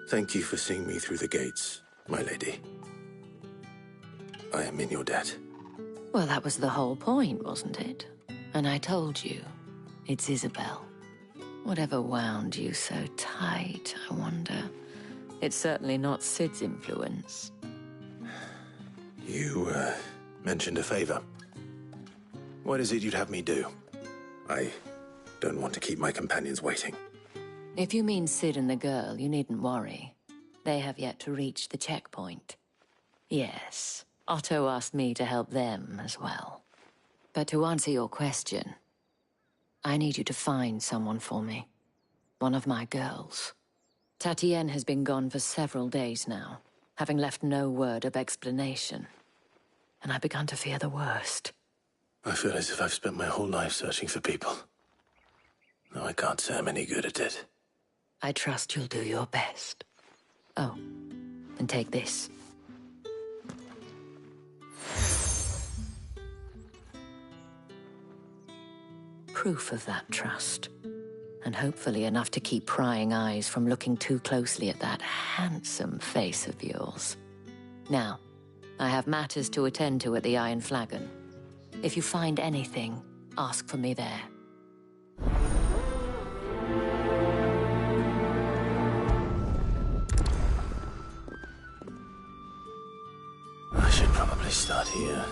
Thank you for seeing me through the gates, my lady. I am in your debt. Well, that was the whole point, wasn't it? And I told you, it's Isabel. Whatever wound you so tight, I wonder. It's certainly not Sid's influence. You, mentioned a favor. What is it you'd have me do? I don't want to keep my companions waiting. If you mean Sid and the girl, you needn't worry. They have yet to reach the checkpoint. Yes, Otto asked me to help them as well. But to answer your question, I need you to find someone for me. One of my girls. Tatienne has been gone for several days now, having left no word of explanation. And I've begun to fear the worst. I feel as if I've spent my whole life searching for people. No, I can't say I'm any good at it. I trust you'll do your best. Oh, and take this. Proof of that trust. And hopefully enough to keep prying eyes from looking too closely at that handsome face of yours. Now, I have matters to attend to at the Iron Flagon. If you find anything, ask for me there. I should probably start here.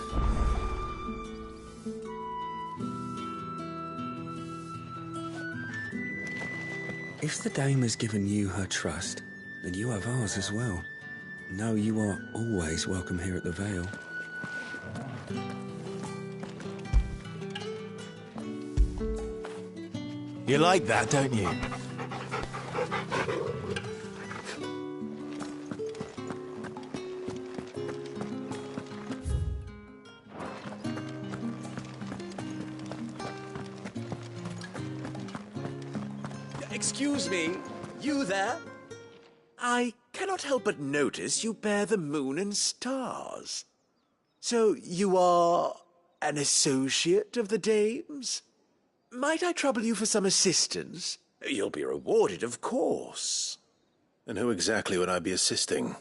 If the dame has given you her trust, then you have ours as well. Know you are always welcome here at the Vale. You like that, don't you? Excuse me, you there? I cannot help but notice you bear the moon and stars. So you are an associate of the dame's? Might I trouble you for some assistance? You'll be rewarded, of course. And who exactly would I be assisting?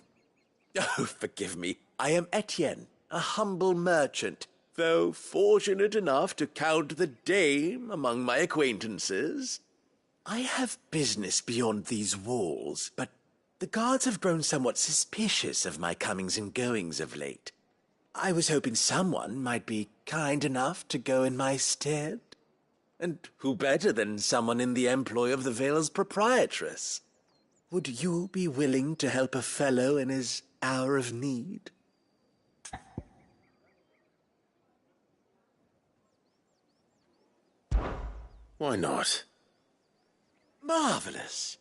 Oh, forgive me. I am Etienne, a humble merchant, though fortunate enough to count the dame among my acquaintances. I have business beyond these walls, but the guards have grown somewhat suspicious of my comings and goings of late. I was hoping someone might be kind enough to go in my stead. And who better than someone in the employ of the Vale's proprietress? Would you be willing to help a fellow in his hour of need? Why not? Marvelous.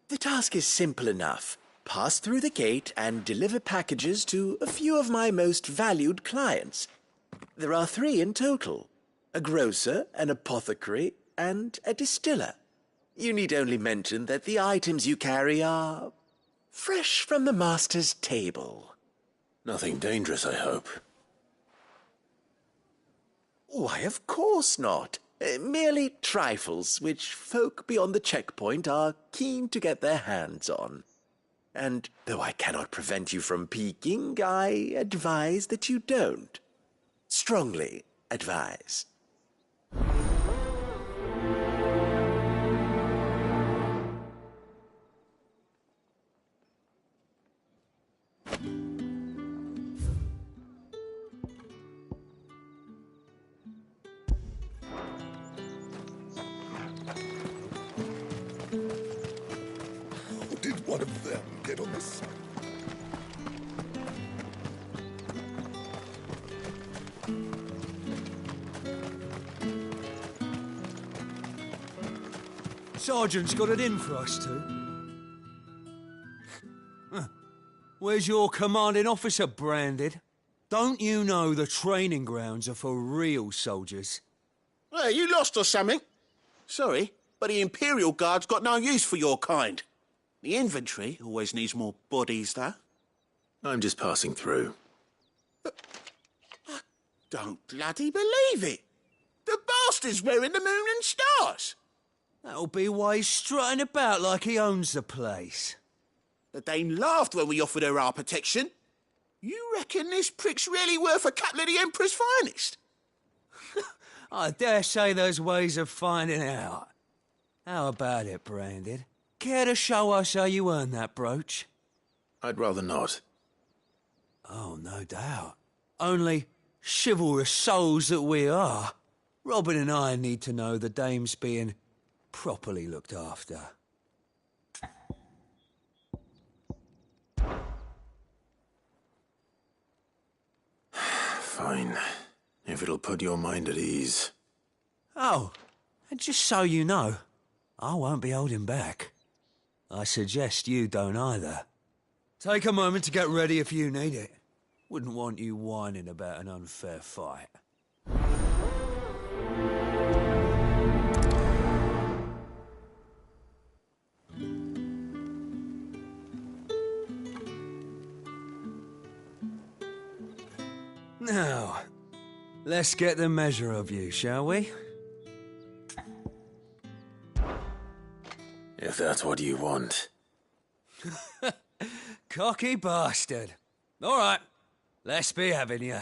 The task is simple enough. Pass through the gate and deliver packages to a few of my most valued clients. There are 3 in total. A grocer, an apothecary, and a distiller. You need only mention that the items you carry are fresh from the master's table. Nothing dangerous, I hope. Why, of course not. Merely trifles which folk beyond the checkpoint are keen to get their hands on. And though I cannot prevent you from peeking, I advise that you don't. Strongly advise. Did one of them get on this? Sergeant's got it in for us two. Where's your commanding officer, Branded? Don't you know the training grounds are for real soldiers? Well, you lost or something? Sorry, but the Imperial Guard's got no use for your kind. The infantry always needs more bodies, though. I'm just passing through. But I don't bloody believe it. The bastard's wearing the moon and stars. That'll be why he's strutting about like he owns the place. The Dane laughed when we offered her our protection. You reckon this prick's really worth a couple of the Emperor's finest? I dare say there's ways of finding out. How about it, Branded? Care to show us how you earned that brooch? I'd rather not. Oh, no doubt. Only, chivalrous souls that we are, Robin and I need to know the dame's being properly looked after. Fine. If it'll put your mind at ease. Oh, and just so you know, I won't be holding back. I suggest you don't either. Take a moment to get ready if you need it. Wouldn't want you whining about an unfair fight. Now, let's get the measure of you, shall we? If that's what you want. Cocky bastard. All right, let's be having you.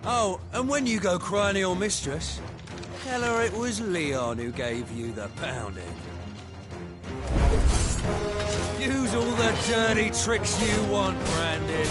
Oh, and when you go crying to your mistress, tell her it was Leon who gave you the pounding. Use all the dirty tricks you want, Brandon.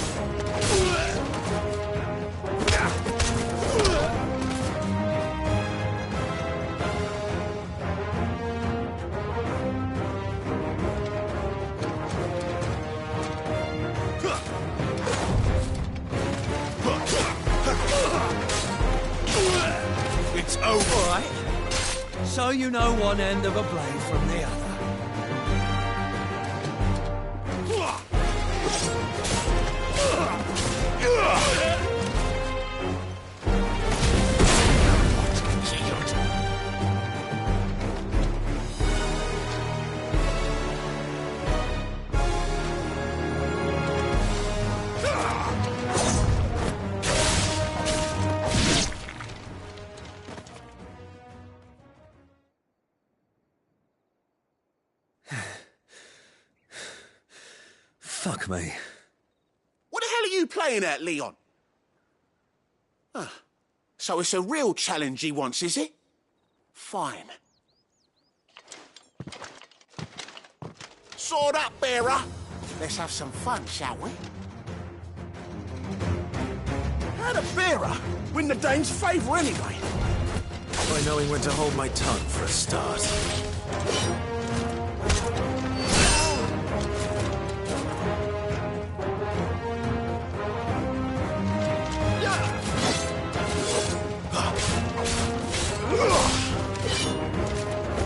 It's over. All right. So you know one end of a blade from the other. Fuck me. What the hell are you playing at, Leon? So it's a real challenge he wants, is it? Fine. Sword up, bearer. Let's have some fun, shall we? How'd a bearer win the dame's favour anyway? By knowing when to hold my tongue for a start.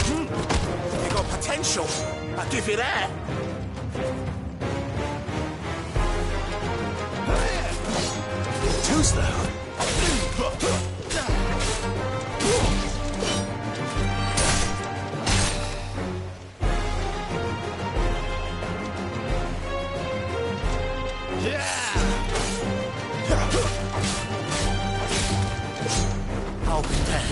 You got potential, I'll give you that. Too slow. I'll be there.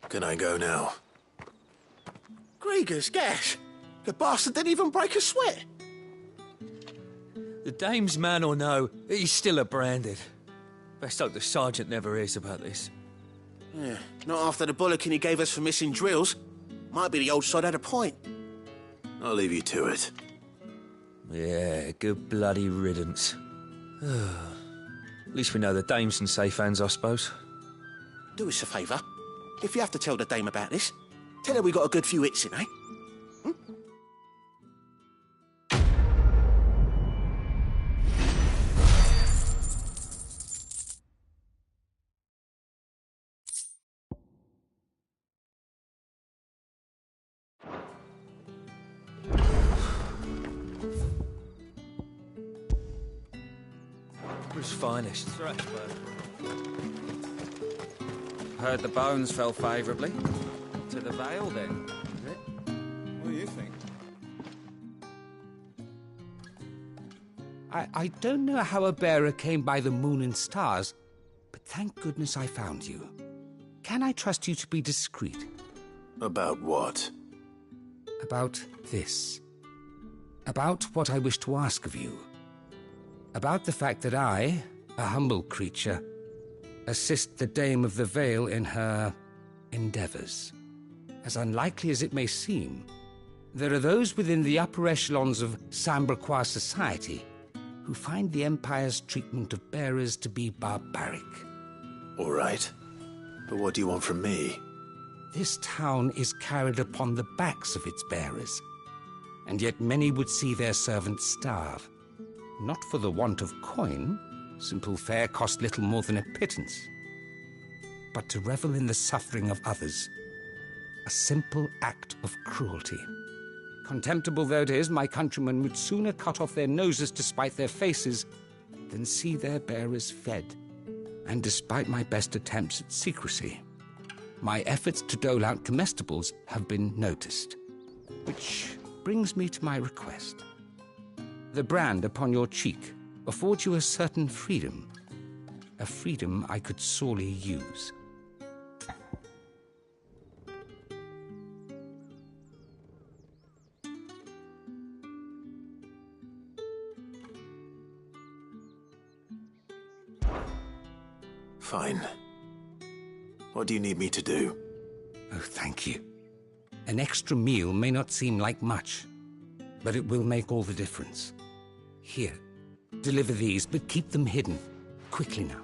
Can I go now? Grieger's gas. The bastard didn't even break a sweat. The dame's man or no, he's still a branded. Best hope the sergeant never hears about this. Yeah, not after the bullocking he gave us for missing drills. Might be the old sod had a point. I'll leave you to it. Yeah, good bloody riddance. At least we know the dame's in safe hands, I suppose. Do us a favour. If you have to tell the dame about this, tell her we got a good few hits in, eh? His finest. Heard the bones fell favourably. To the Vale, then, is it? What do you think? I don't know how a bearer came by the moon and stars, but thank goodness I found you. Can I trust you to be discreet? About what? About this. About what I wish to ask of you. About the fact that I, a humble creature, assist the Dame of the Vale in her endeavors. As unlikely as it may seem, there are those within the upper echelons of Samberquois society who find the Empire's treatment of bearers to be barbaric. All right. But what do you want from me? This town is carried upon the backs of its bearers, and yet many would see their servants starve. Not for the want of coin, simple fare cost little more than a pittance, but to revel in the suffering of others, a simple act of cruelty. Contemptible though it is, my countrymen would sooner cut off their noses to spite their faces than see their bearers fed. And despite my best attempts at secrecy, my efforts to dole out comestibles have been noticed. Which brings me to my request. The brand upon your cheek affords you a certain freedom, a freedom I could sorely use. Fine. What do you need me to do? Oh, thank you. An extra meal may not seem like much, but it will make all the difference. Here, deliver these, but keep them hidden. Quickly now.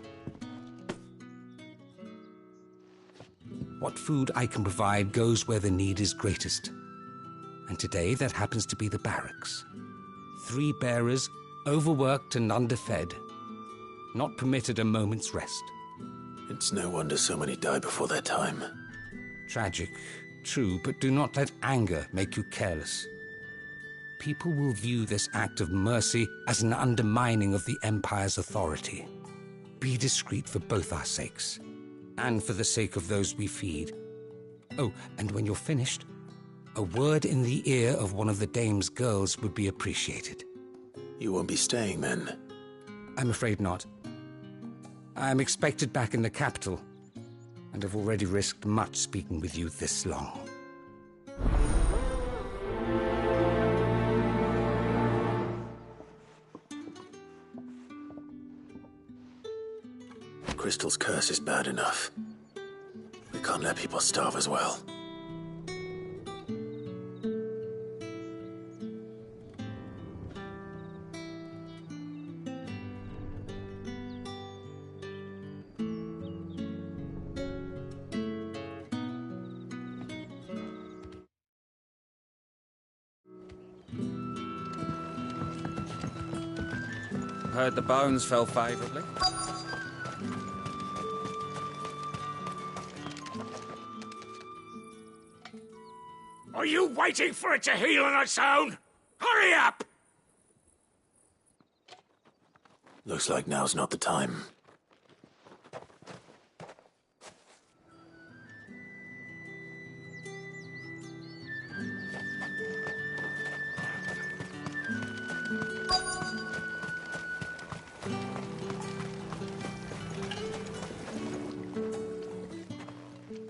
What food I can provide goes where the need is greatest. And today, that happens to be the barracks. 3 bearers, overworked and underfed, not permitted a moment's rest. It's no wonder so many die before their time. Tragic, true, but do not let anger make you careless. People will view this act of mercy as an undermining of the Empire's authority. Be discreet for both our sakes, and for the sake of those we feed. Oh, and when you're finished, a word in the ear of one of the Dame's girls would be appreciated. You won't be staying then? I'm afraid not. I'm expected back in the capital, and have already risked much speaking with you this long. Crystal's curse is bad enough. We can't let people starve as well. Heard the bones fell favourably. Are you waiting for it to heal on its own? Hurry up! Looks like now's not the time.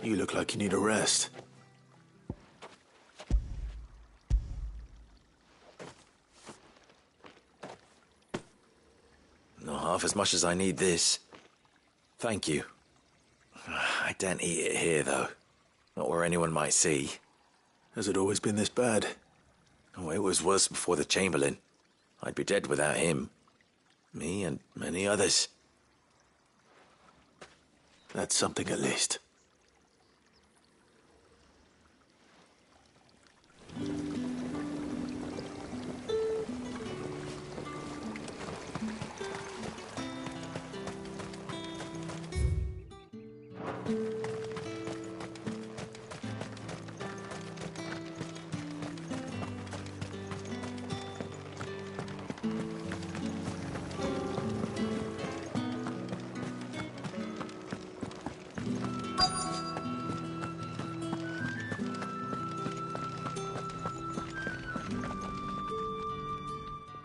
You look like you need a rest. Not half as much as I need this. Thank you. I daren't eat it here, though. Not where anyone might see. Has it always been this bad? Oh, it was worse before the Chamberlain. I'd be dead without him. Me and many others. That's something at least.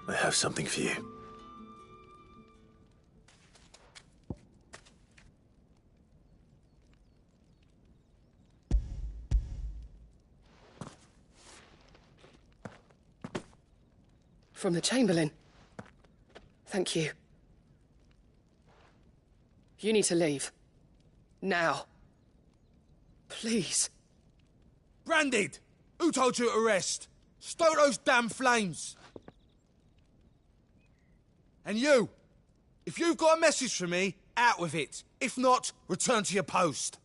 I have something for you. From the Chamberlain. Thank you. You need to leave. Now. Please. Branded! Who told you to rest? Stoke those damn flames! And you! If you've got a message for me, out with it. If not, return to your post.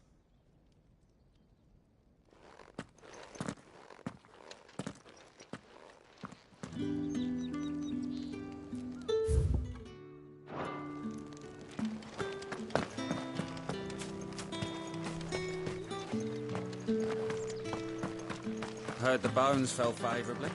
Heard the bones fell favourably.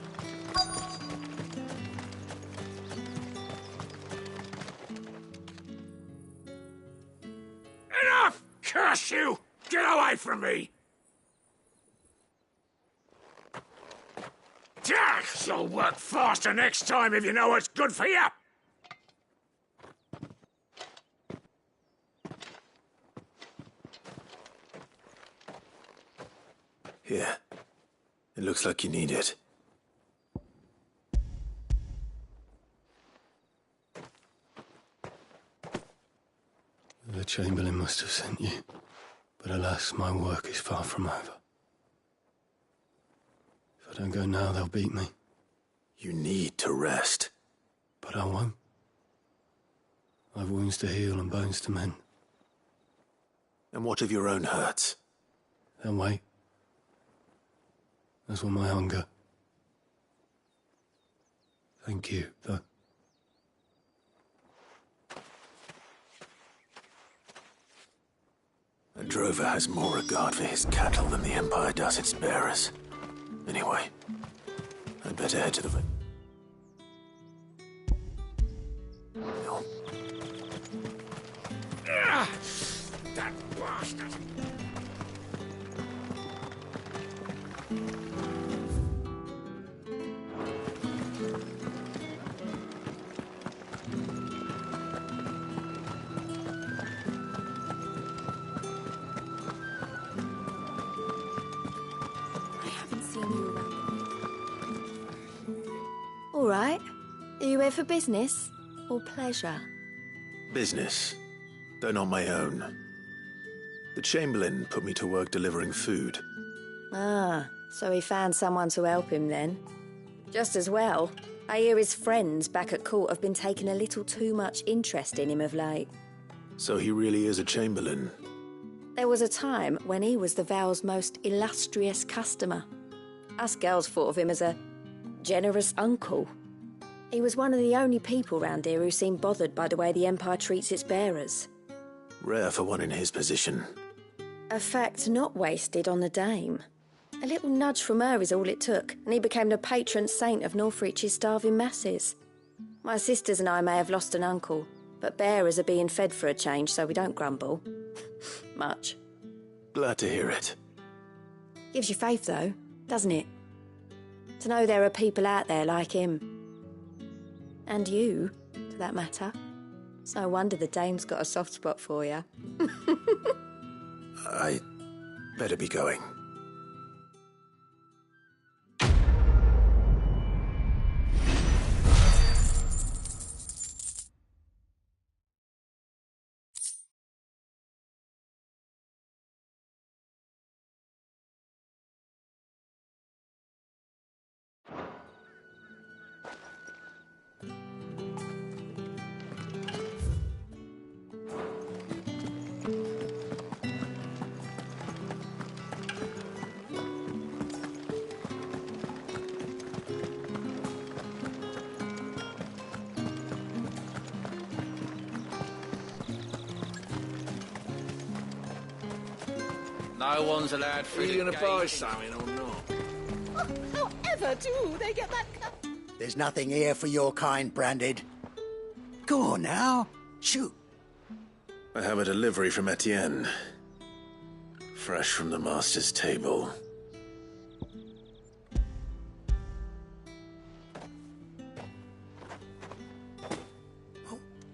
Enough! Curse you! Get away from me! Jack, you'll work faster next time if you know what's good for you! Here. It looks like you need it. The Chamberlain must have sent you, but alas, my work is far from over. If I don't go now, they'll beat me. You need to rest. But I won't. I've wounds to heal and bones to mend. And what of your own hurts? They'll wait. As will my hunger. Thank you, though. A drover has more regard for his cattle than the Empire does its bearers. Anyway, I'd better head to the... No. That bastard! All right. Are you here for business or pleasure? Business, though not my own. The Chamberlain put me to work delivering food. Ah, so he found someone to help him then. Just as well. I hear his friends back at court have been taking a little too much interest in him of late. So he really is a Chamberlain. There was a time when he was the Val's most illustrious customer. Us girls thought of him as a generous uncle. He was one of the only people round here who seemed bothered by the way the Empire treats its bearers. Rare for one in his position. A fact not wasted on the dame. A little nudge from her is all it took, and he became the patron saint of Northreach's starving masses. My sisters and I may have lost an uncle, but bearers are being fed for a change, so we don't grumble. Much. Glad to hear it. Gives you faith, though, doesn't it? To know there are people out there like him. And you, to that matter. It's no wonder the dame's got a soft spot for you. I better be going. No one's allowed through. Are you going to buy something or not? Oh, however do they get that cut? There's nothing here for your kind, Branded. Go on now. Shoot. I have a delivery from Etienne. Fresh from the master's table.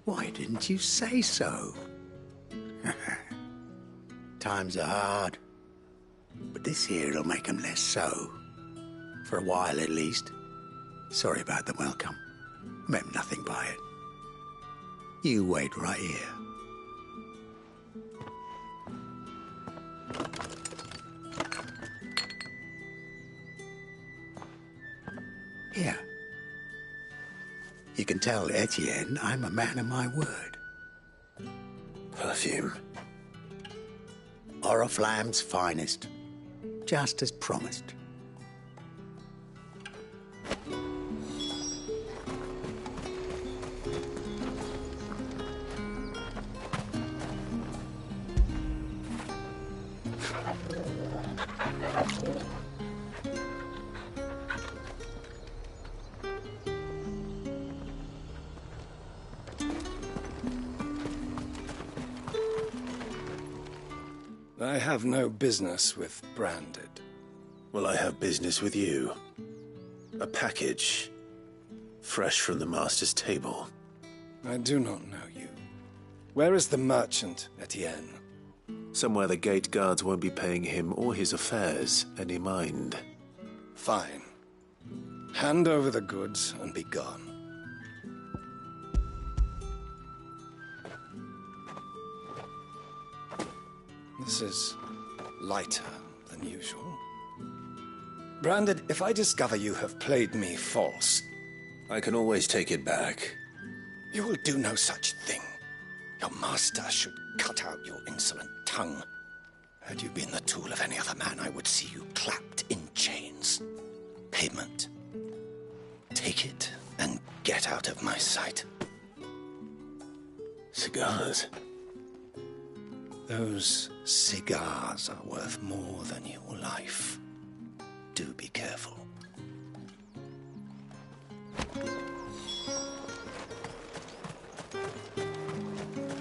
Why didn't you say so? Times are hard. But this here'll make 'em less so. For a while, at least. Sorry about the welcome. Meant nothing by it. You wait right here. Here. You can tell Etienne I'm a man of my word. Perfume. Oriflamme's finest. Just as promised. I have no business with Branded. Well, I have business with you. A package. Fresh from the master's table. I do not know you. Where is the merchant, Etienne? Somewhere the gate guards won't be paying him or his affairs any mind. Fine. Hand over the goods and be gone. This is lighter than usual. Branded, if I discover you have played me false... I can always take it back. You will do no such thing. Your master should cut out your insolent tongue. Had you been the tool of any other man, I would see you clapped in chains. Payment. Take it and get out of my sight. Cigars? Those cigars are worth more than your life. Do be careful.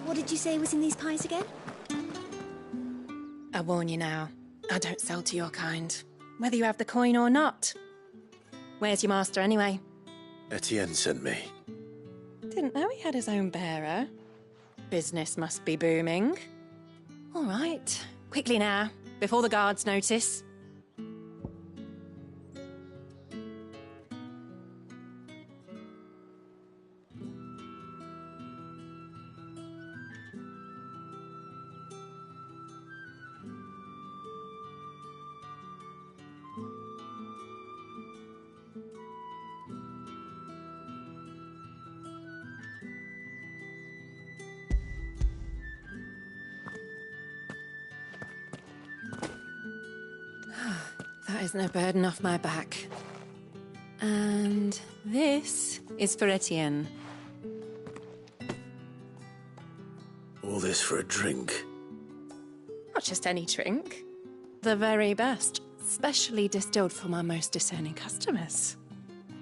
What did you say was in these pies again? I warn you now, I don't sell to your kind, whether you have the coin or not. Where's your master anyway? Etienne sent me. Didn't know he had his own bearer. Business must be booming. All right, quickly now, before the guards notice. That is no burden off my back. And this is for Etienne. All this for a drink? Not just any drink. The very best, specially distilled for my most discerning customers.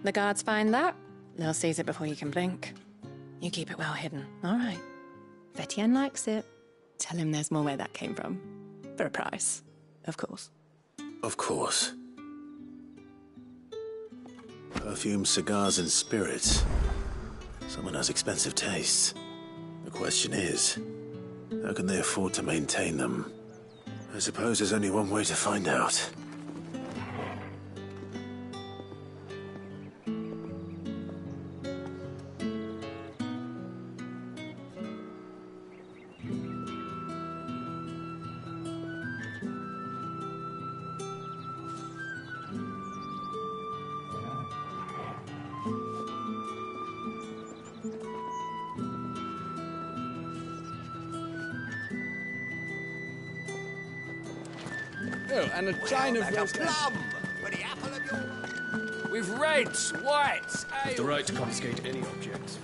The guards find that, they'll seize it before you can blink. You keep it well hidden, all right? If Etienne likes it, tell him there's more where that came from. For a price, of course. Of course. Perfume, cigars, and spirits. Someone has expensive tastes. The question is, how can they afford to maintain them? I suppose there's only one way to find out. Oh, and a chine of rose plum for the apple of your... with reds, whites, ale. The right to confiscate any object.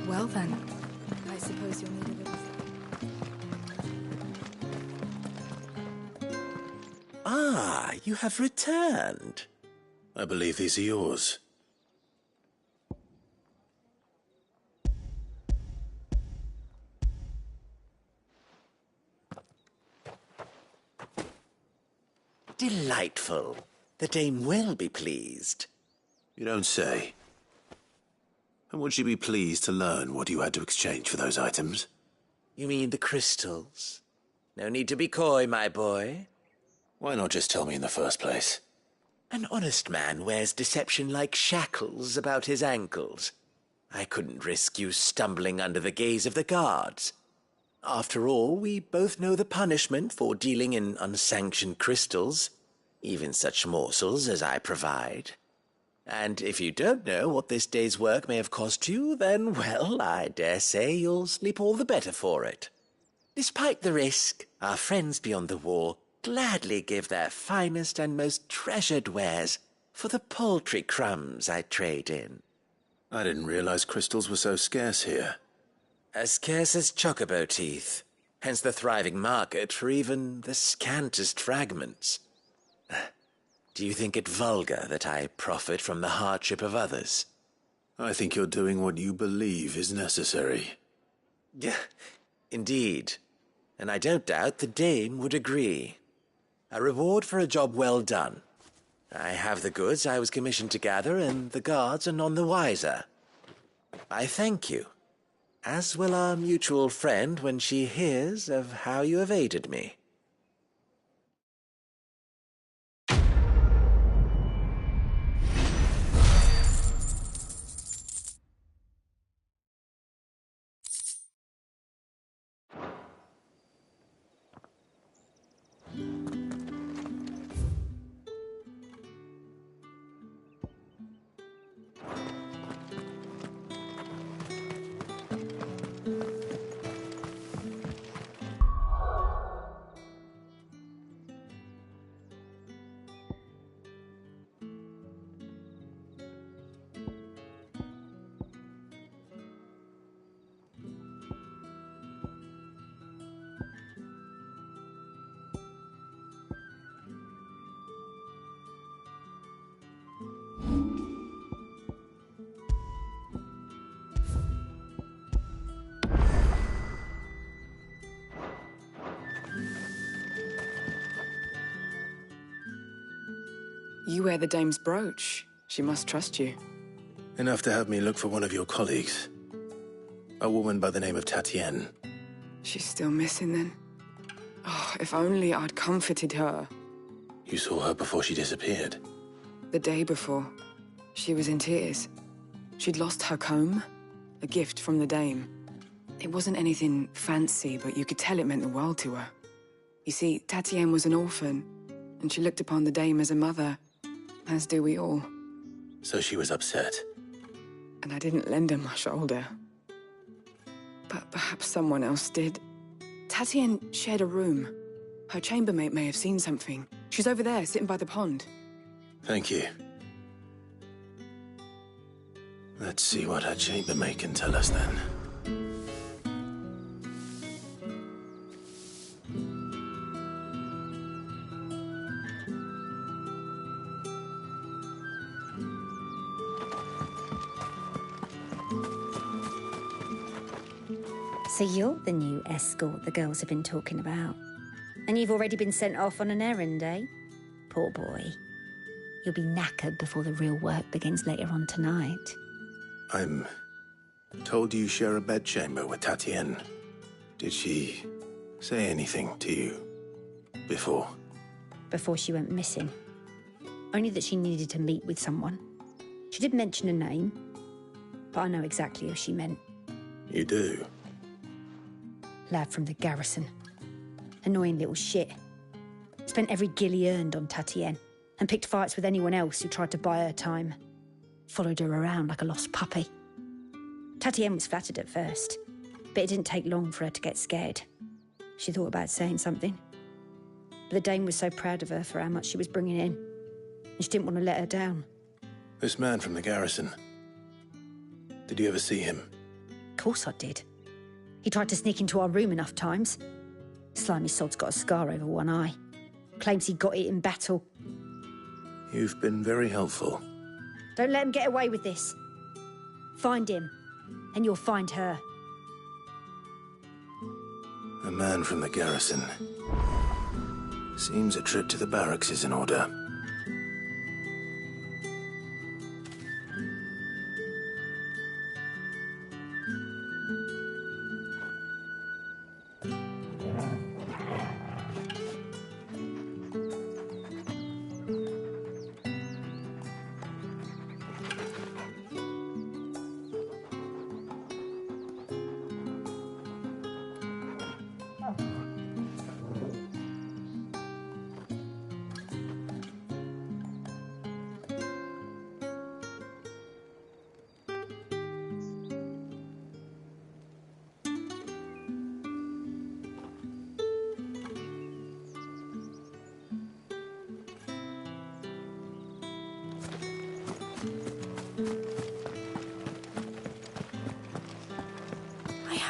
Well then, I suppose you'll need a little... Ah, you have returned. I believe these are yours. Delightful. The dame will be pleased. You don't say. And would she be pleased to learn what you had to exchange for those items? You mean the crystals? No need to be coy, my boy. Why not just tell me in the first place? An honest man wears deception like shackles about his ankles. I couldn't risk you stumbling under the gaze of the guards. After all, we both know the punishment for dealing in unsanctioned crystals, even such morsels as I provide. And if you don't know what this day's work may have cost you, then, well, I dare say you'll sleep all the better for it. Despite the risk, our friends beyond the wall gladly give their finest and most treasured wares for the paltry crumbs I trade in. I didn't realize crystals were so scarce here. As scarce as chocobo teeth, hence the thriving market for even the scantest fragments. Do you think it vulgar that I profit from the hardship of others? I think you're doing what you believe is necessary. Yeah, indeed. And I don't doubt the dame would agree. A reward for a job well done. I have the goods I was commissioned to gather, and the guards are none the wiser. I thank you, as will our mutual friend when she hears of how you have aided me. You wear the dame's brooch. She must trust you. Enough to have me look for one of your colleagues. A woman by the name of Tatienne. She's still missing then? Oh, if only I'd comforted her. You saw her before she disappeared? The day before. She was in tears. She'd lost her comb, a gift from the dame. It wasn't anything fancy, but you could tell it meant the world to her. You see, Tatienne was an orphan, and she looked upon the dame as a mother, as do we all. So she was upset. And I didn't lend her my shoulder. But perhaps someone else did. Tatienne shared a room. Her chambermaid may have seen something. She's over there, sitting by the pond. Thank you. Let's see what her chambermaid can tell us then. So you're the new escort the girls have been talking about. And you've already been sent off on an errand, eh? Poor boy. You'll be knackered before the real work begins later on tonight. I'm told you share a bedchamber with Tatienne. Did she say anything to you before? Before she went missing. Only that she needed to meet with someone. She did mention a name, but I know exactly who she meant. You do? Lad from the garrison. Annoying little shit. Spent every guil he earned on Tatienne, and picked fights with anyone else who tried to buy her time. Followed her around like a lost puppy. Tatienne was flattered at first, but it didn't take long for her to get scared. She thought about saying something. But the dame was so proud of her for how much she was bringing in, and she didn't want to let her down. This man from the garrison. Did you ever see him? Of course I did. He tried to sneak into our room enough times. Slimy sod's got a scar over one eye. Claims he got it in battle. You've been very helpful. Don't let him get away with this. Find him, and you'll find her. A man from the garrison. Seems a trip to the barracks is in order.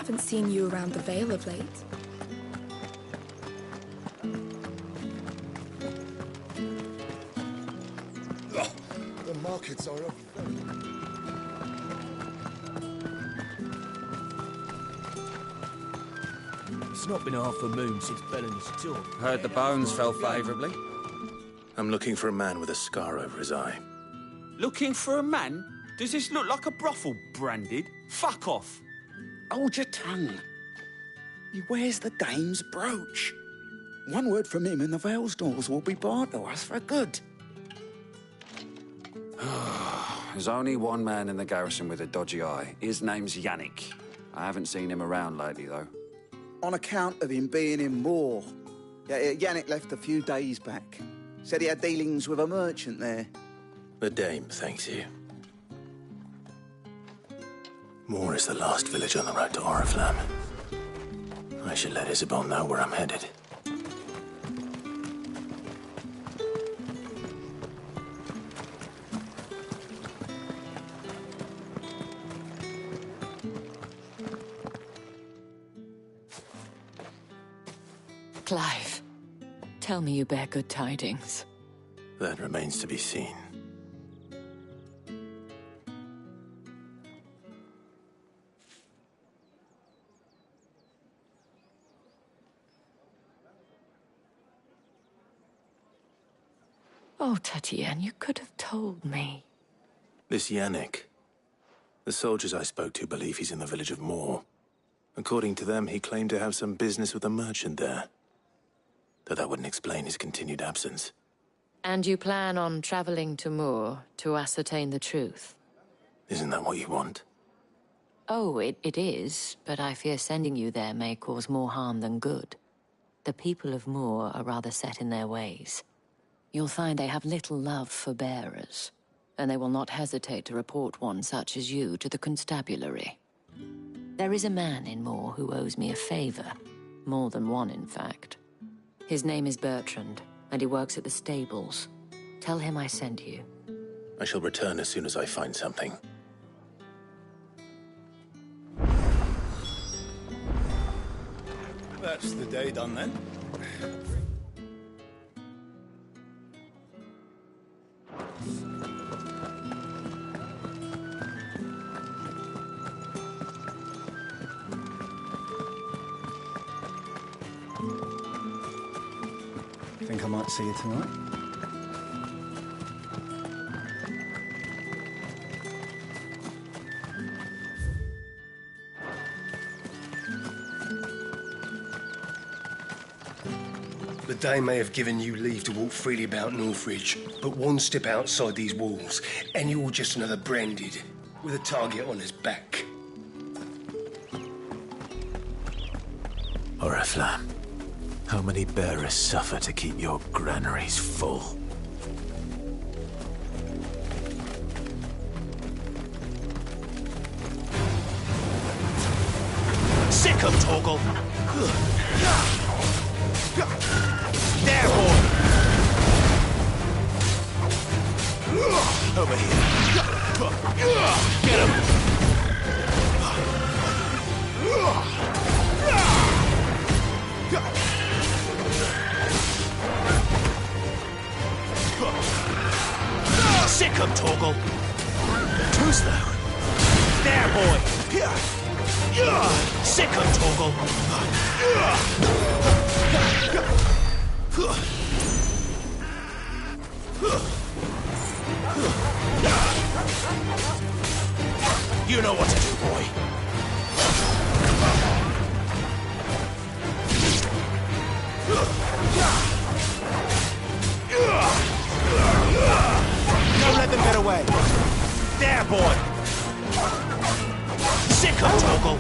haven't seen you around the Vale of late. The markets are up. It's not been half a moon since Bellen's talk. Heard the bones fell favourably. I'm looking for a man with a scar over his eye. Looking for a man? Does this look like a brothel, Branded? Fuck off. Hold your tongue. He wears the dame's brooch. One word from him and the Vale's doors will be barred to us for good. There's only one man in the garrison with a dodgy eye. His name's Yannick. I haven't seen him around lately, though. On account of him being in Moor. Yannick left a few days back. Said he had dealings with a merchant there. The dame thanks you. Moor is the last village on the road to Oriflamme. I should let Isabel know where I'm headed. Clive, tell me you bear good tidings. That remains to be seen. Oh, Tatienne, you could have told me. This Yannick. The soldiers I spoke to believe he's in the village of Moor. According to them, he claimed to have some business with a merchant there. Though that wouldn't explain his continued absence. And you plan on traveling to Moor to ascertain the truth? Isn't that what you want? Oh, it is, but I fear sending you there may cause more harm than good. The people of Moor are rather set in their ways. You'll find they have little love for bearers, and they will not hesitate to report one such as you to the constabulary. There is a man in Moor who owes me a favor. More than one, in fact. His name is Bertrand, and he works at the stables. Tell him I sent you. I shall return as soon as I find something. That's the day done then. Think I might see you tonight? The Dame may have given you leave to walk freely about Northridge, but one step outside these walls, and you're just another Branded, with a target on his back. Oriflamme, how many bearers suffer to keep your granaries full? Sick of Torgal! There, boy! Over here. Get him! Sick of Torgal! Who's that? There, boy! Sick of Torgal! You know what to do, boy. Don't let them get away. There, boy. Sick of Torgal.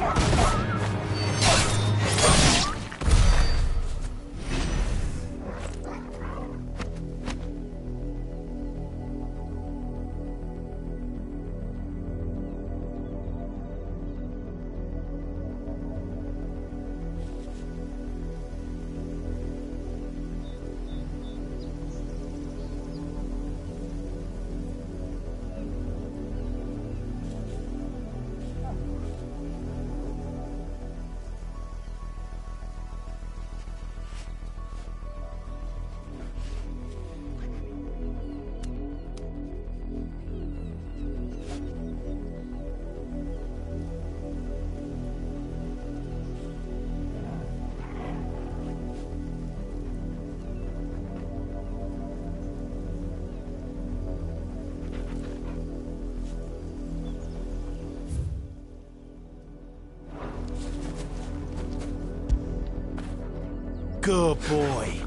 Good boy.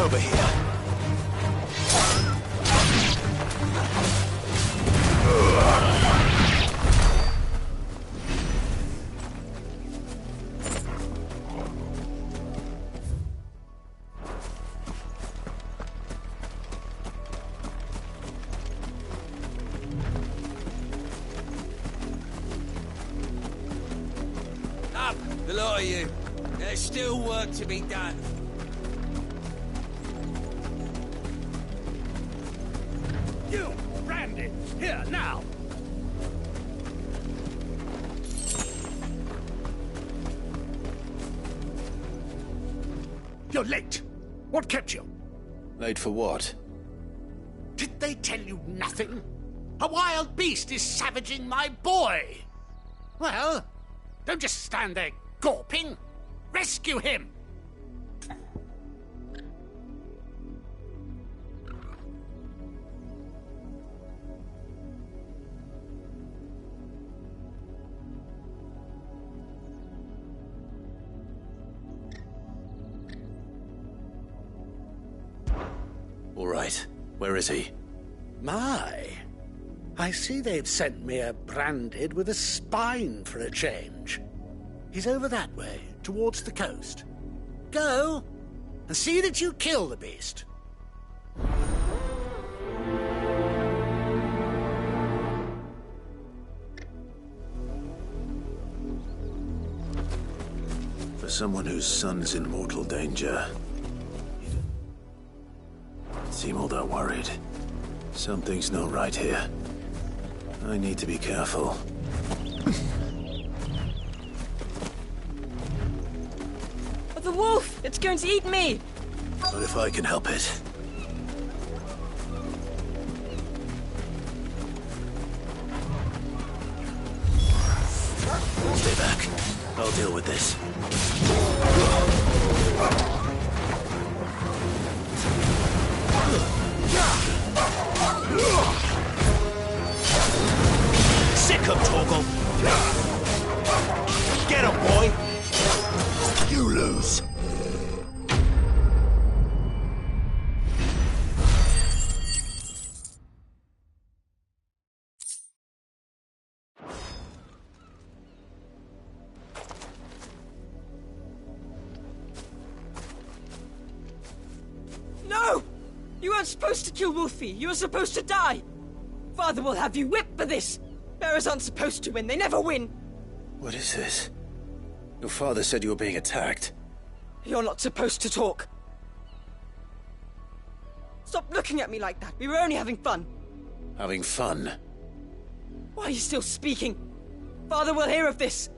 Over here. Up, the lot of you. There's still work to be done. You, Randy, here, now. You're late. What kept you? Late for what? Did they tell you nothing? A wild beast is savaging my boy. Well, don't just stand there gawping. Rescue him. All right. Where is he? My. I see they've sent me a branded with a spine for a change. He's over that way, towards the coast. Go, and see that you kill the beast. For someone whose son's in mortal danger, he didn't seem all that worried. Something's not right here. I need to be careful. The wolf! It's going to eat me! Not if I can help it. Stay back. I'll deal with this. Sick him, Torgal. Get him, boy. You lose. No! You weren't supposed to kill Wolfie. You were supposed to die. Father will have you whipped for this. Bearers aren't supposed to win. They never win. What is this? Your father said you were being attacked. You're not supposed to talk. Stop looking at me like that. We were only having fun. Having fun? Why are you still speaking? Father will hear of this.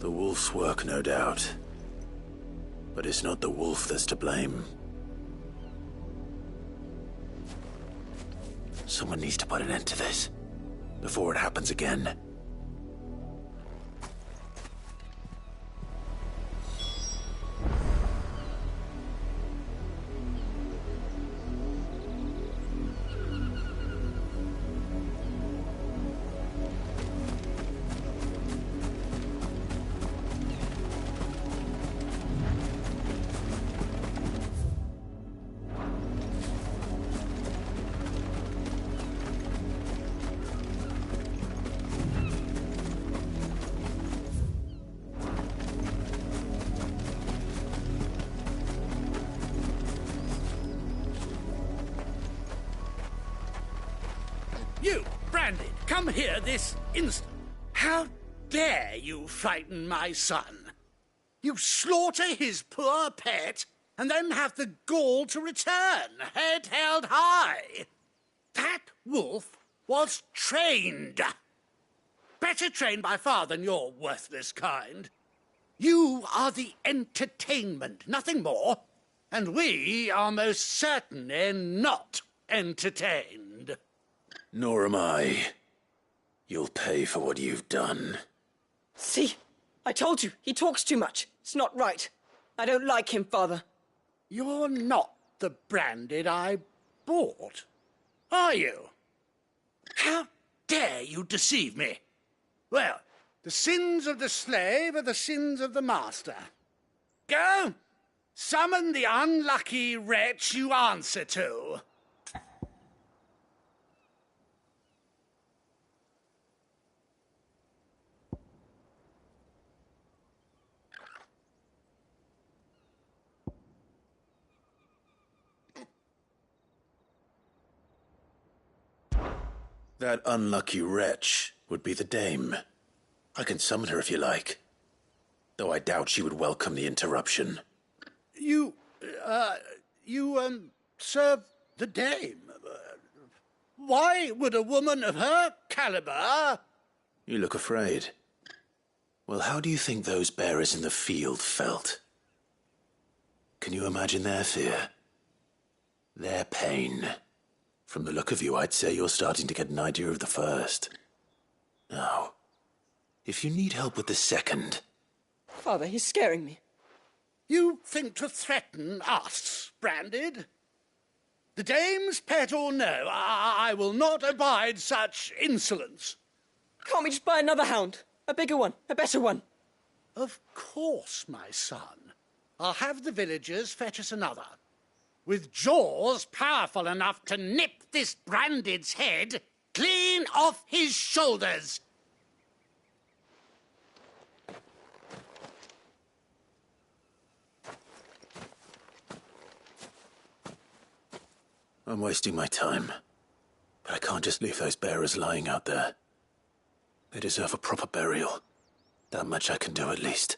The wolf's work, no doubt. But it's not the wolf that's to blame. Someone needs to put an end to this, before it happens again. You, Branded, come here this instant. How dare you frighten my son? You slaughter his poor pet, and then have the gall to return, head held high. That wolf was trained. Better trained by far than your worthless kind. You are the entertainment, nothing more. And we are most certainly not entertained. Nor am I. You'll pay for what you've done. See? I told you, he talks too much. It's not right. I don't like him, Father. You're not the Branded I bought, are you? How dare you deceive me? Well, the sins of the slave are the sins of the master. Go, summon the unlucky wretch you answer to. That unlucky wretch would be the dame. I can summon her if you like. Though I doubt she would welcome the interruption. You serve the dame. Why would a woman of her caliber... You look afraid. Well, how do you think those bearers in the field felt? Can you imagine their fear? Their pain? From the look of you, I'd say you're starting to get an idea of the first. Now, if you need help with the second... Father, he's scaring me. You think to threaten us, Branded? The dame's pet or no, I will not abide such insolence. Can't we just buy another hound? A bigger one, a better one. Of course, my son. I'll have the villagers fetch us another. With jaws powerful enough to nip this Branded's head clean off his shoulders. I'm wasting my time. But I can't just leave those bearers lying out there. They deserve a proper burial. That much I can do at least.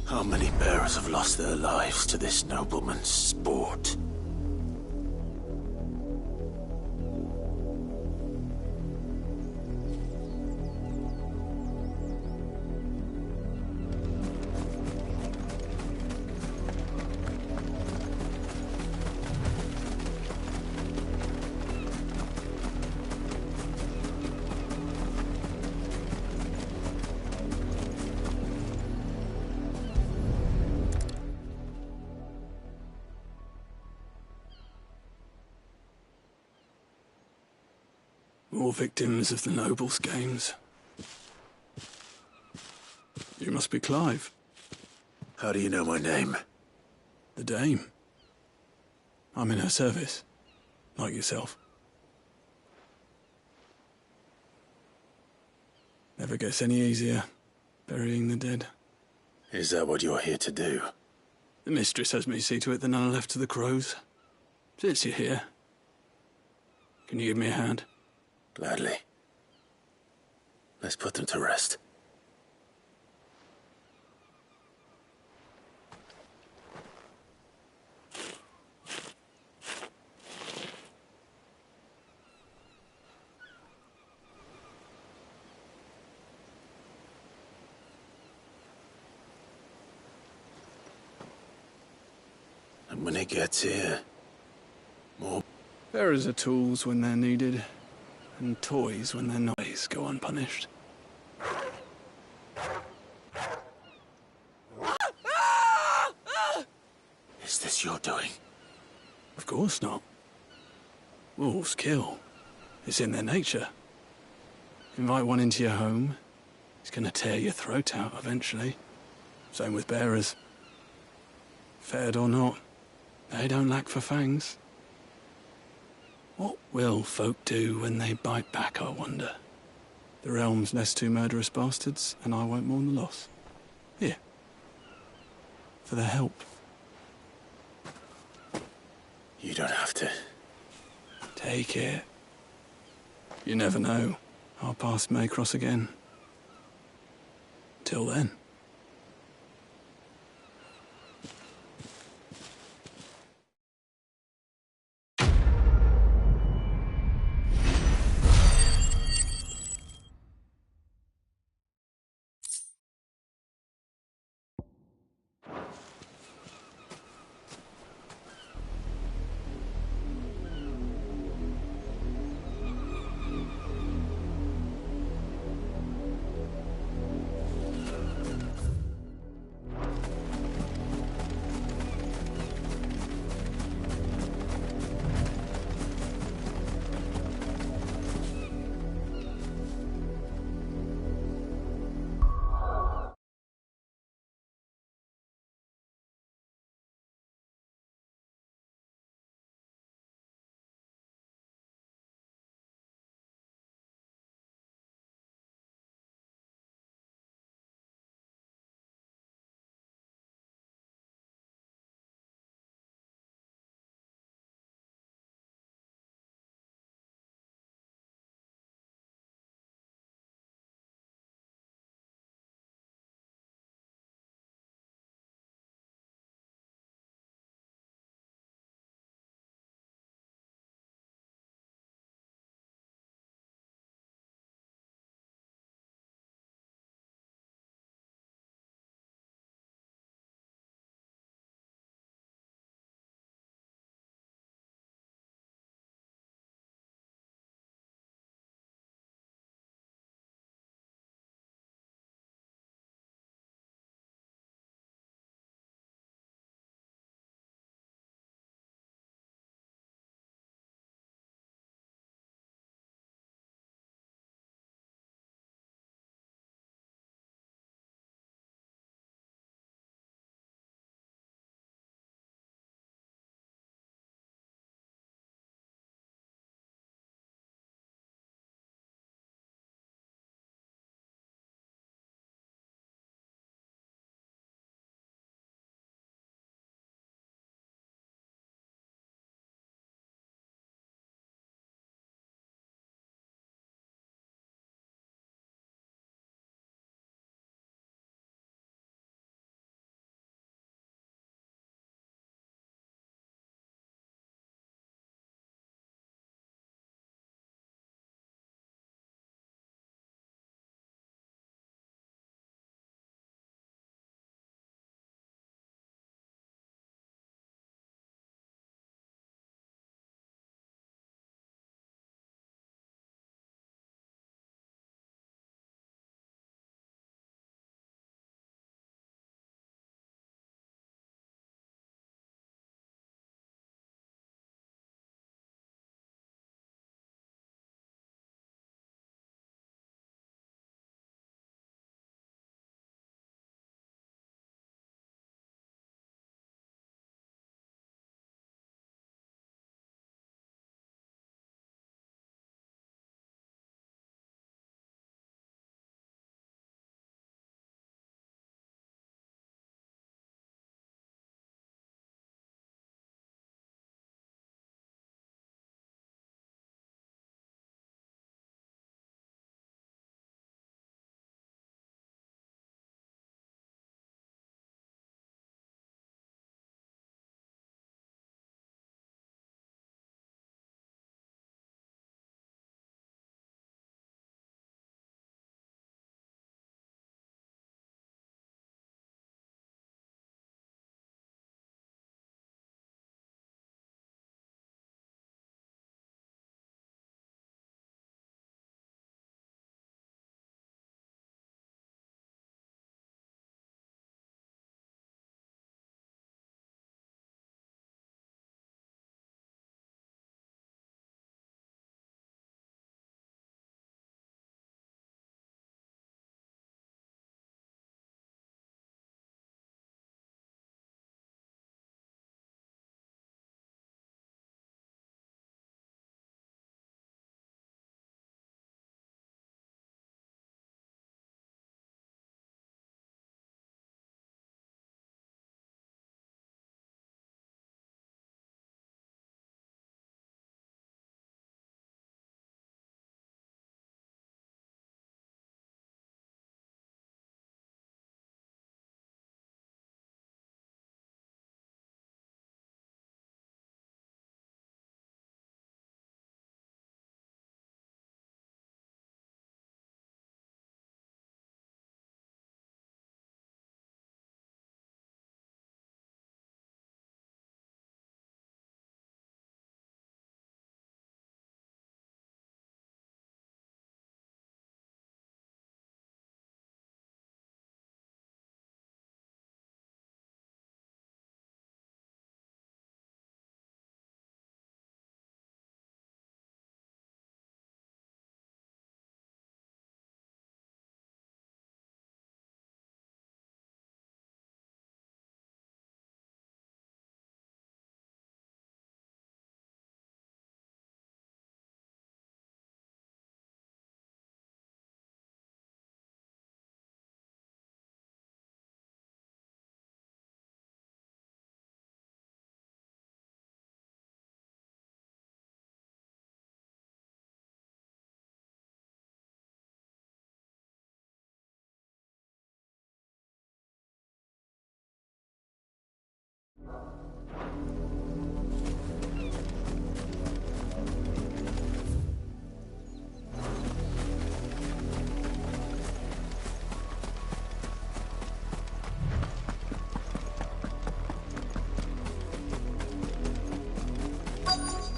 How many bearers have lost their lives to this nobleman's sport? More victims of the nobles' games. You must be Clive. How do you know my name? The Dame. I'm in her service, like yourself. Never gets any easier, burying the dead. Is that what you're here to do? The mistress has me see to it that none are left to the crows. Since you're here, can you give me a hand? Gladly. Let's put them to rest. And when it gets here, more... Bearers are tools when they're needed, and toys when they're not. Go unpunished. Is this your doing? Of course not. Wolves kill. It's in their nature. Invite one into your home, he's gonna tear your throat out eventually. Same with bearers. Fed or not, they don't lack for fangs. What will folk do when they bite back, I wonder? The realm's less two murderous bastards, and I won't mourn the loss. Here. For their help. You don't have to. Take it. You never know. Our paths may cross again. Till then.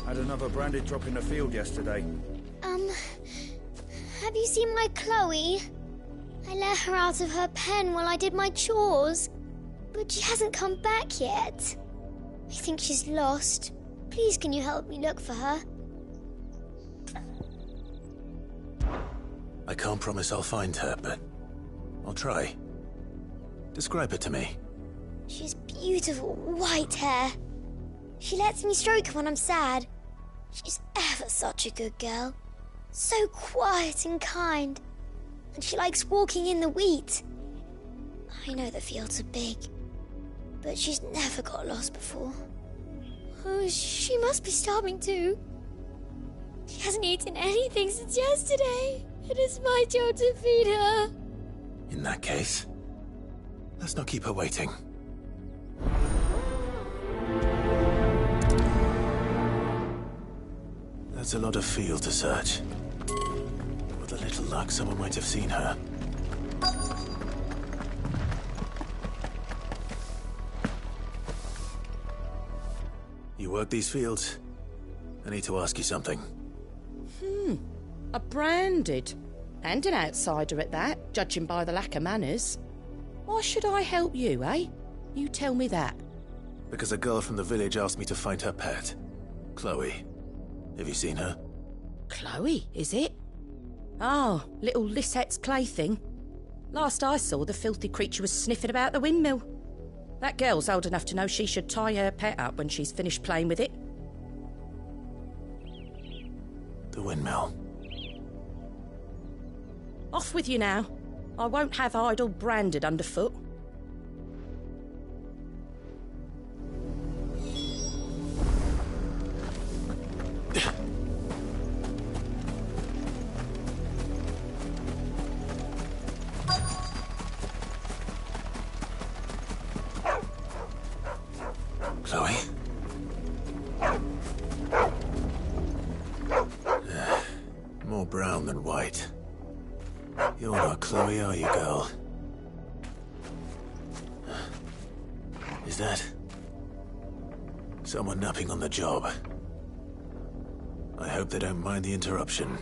Had another branded drop in the field yesterday. Have you seen my Chloe? I let her out of her pen while I did my chores, but she hasn't come back yet. I think she's lost. Please, can you help me look for her? I can't promise I'll find her, but I'll try. Describe her to me. She's beautiful white hair. She lets me stroke her when I'm sad. She's ever such a good girl. So quiet and kind. And she likes walking in the wheat. I know the fields are big, but she's never got lost before. Oh, she must be starving too. She hasn't eaten anything since yesterday. It is my job to feed her. In that case, let's not keep her waiting. That's a lot of field to search. With a little luck, someone might have seen her. You work these fields? I need to ask you something. A branded. And an outsider at that, judging by the lack of manners. Why should I help you, eh? You tell me that. Because a girl from the village asked me to find her pet, Chloe. Have you seen her? Chloe, is it? Oh, little Lisette's plaything. Last I saw, the filthy creature was sniffing about the windmill. That girl's old enough to know she should tie her pet up when she's finished playing with it. The windmill. Off with you now. I won't have idle branded underfoot. Chloe? More brown than white. You're not Chloe, are you, girl? Is that someone napping on the job? I hope they don't mind the interruption.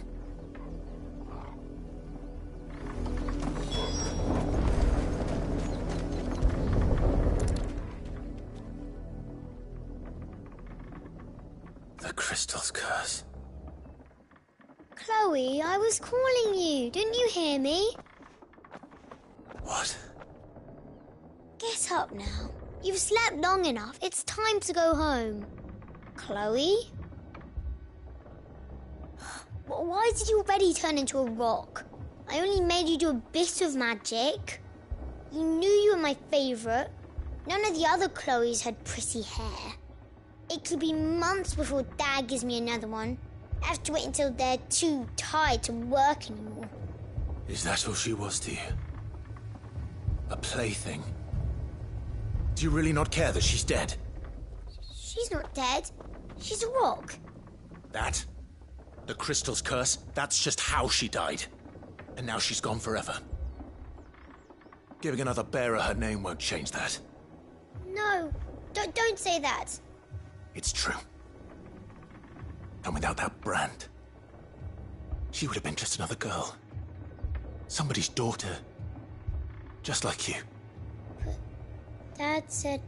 The crystal's curse. Chloe, I was calling you. Didn't you hear me? What? Get up now. You've slept long enough. It's time to go home. Chloe? Why did you already turn into a rock? I only made you do a bit of magic. You knew you were my favourite. None of the other Chloes had pretty hair. It could be months before Dad gives me another one. I have to wait until they're too tired to work anymore. Is that all she was to you? A plaything? Do you really not care that she's dead? She's not dead. She's a rock. That? The crystal's curse? That's just how she died. And now she's gone forever. Giving another bearer her name won't change that. No, don't say that. It's true. And without that brand, she would have been just another girl. Somebody's daughter. Just like you. But Dad said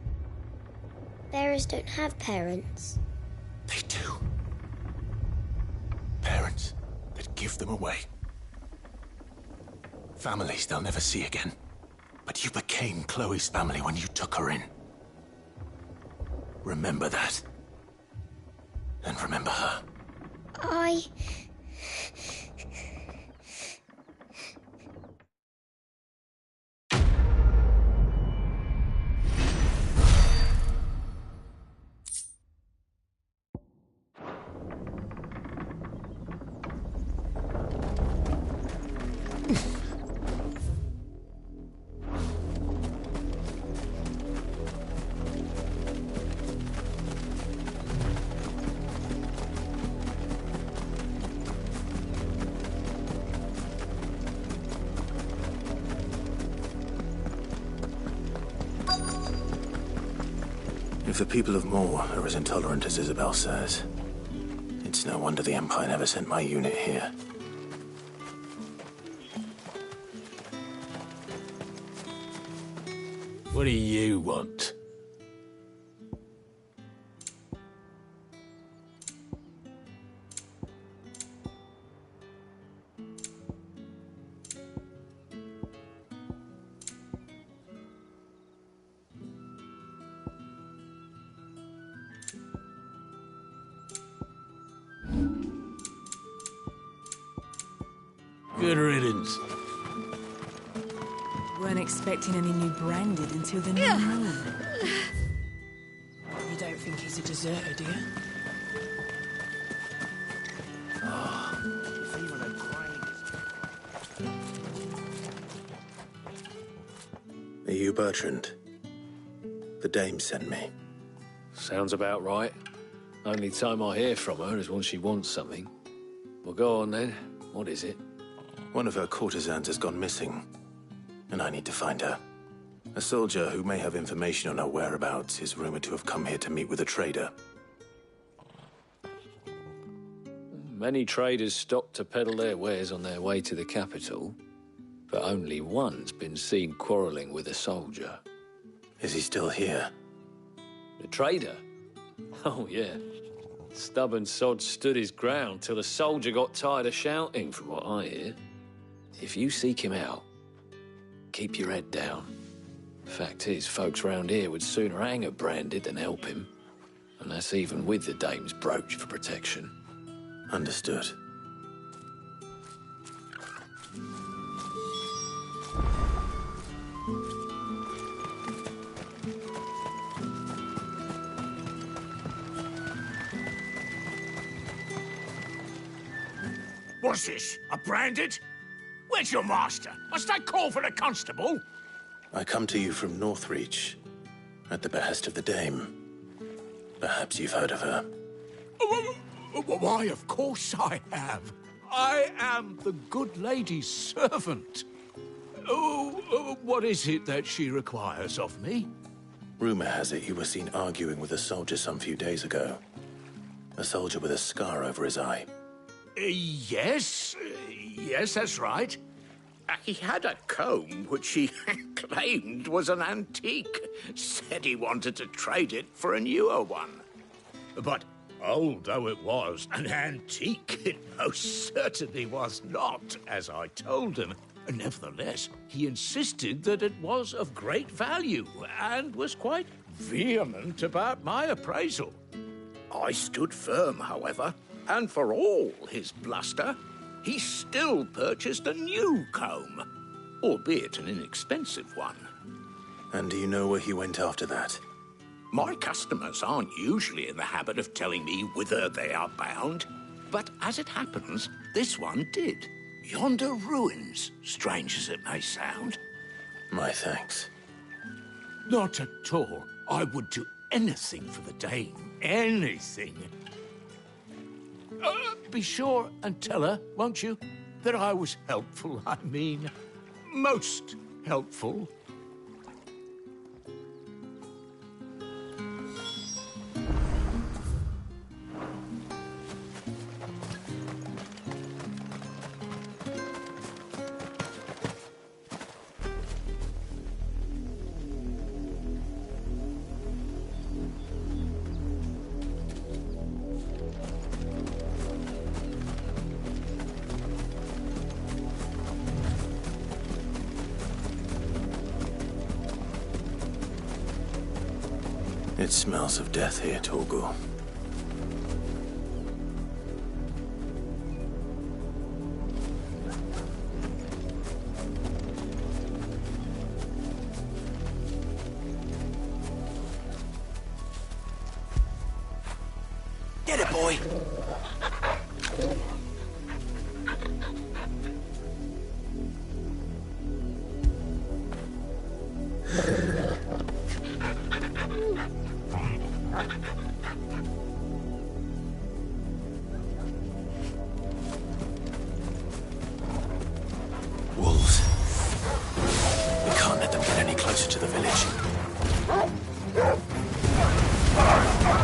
bearers don't have parents. They do. Parents that give them away. Families they'll never see again. But you became Chloe's family when you took her in. Remember that. And remember her. If the people of Moor are as intolerant as Isabel says, It's no wonder the Empire never sent my unit here. What do you want? Good riddance. Weren't expecting any new branded until the new moon. You don't think he's a deserter, do you? Are you Bertrand? The dame sent me. Sounds about right. Only time I hear from her is when she wants something. Well, go on then. What is it? One of her courtesans has gone missing, and I need to find her. A soldier who may have information on her whereabouts is rumored to have come here to meet with a trader. Many traders stop to peddle their wares on their way to the capital, but only one's been seen quarrelling with a soldier. Is he still here? The trader? Oh, yeah. Stubborn sod stood his ground till the soldier got tired of shouting, from what I hear. If you seek him out, keep your head down. Fact is, folks round here would sooner hang a branded than help him. And that's even with the dame's brooch for protection. Understood. What's this? A branded? Where's your master? Must I call for the constable? I come to you from Northreach, at the behest of the dame. Perhaps you've heard of her. Why, of course I have. I am the good lady's servant. What is it that she requires of me? Rumor has it you were seen arguing with a soldier some few days ago. A soldier with a scar over his eye. Yes, that's right. He had a comb which he claimed was an antique. Said he wanted to trade it for a newer one. But old though it was, an antique it most certainly was not, as I told him. Nevertheless, he insisted that it was of great value and was quite vehement about my appraisal. I stood firm, however, and for all his bluster, he still purchased a new comb, albeit an inexpensive one. And do you know where he went after that? My customers aren't usually in the habit of telling me whither they are bound, but as it happens, this one did. Yonder ruins, strange as it may sound. My thanks. Not at all. I would do anything for the dame. Anything. Be sure and tell her, won't you, that I was helpful. I mean, most helpful. It smells of death here, Torgal. Get it, boy! Wolves. We can't let them get any closer to the village.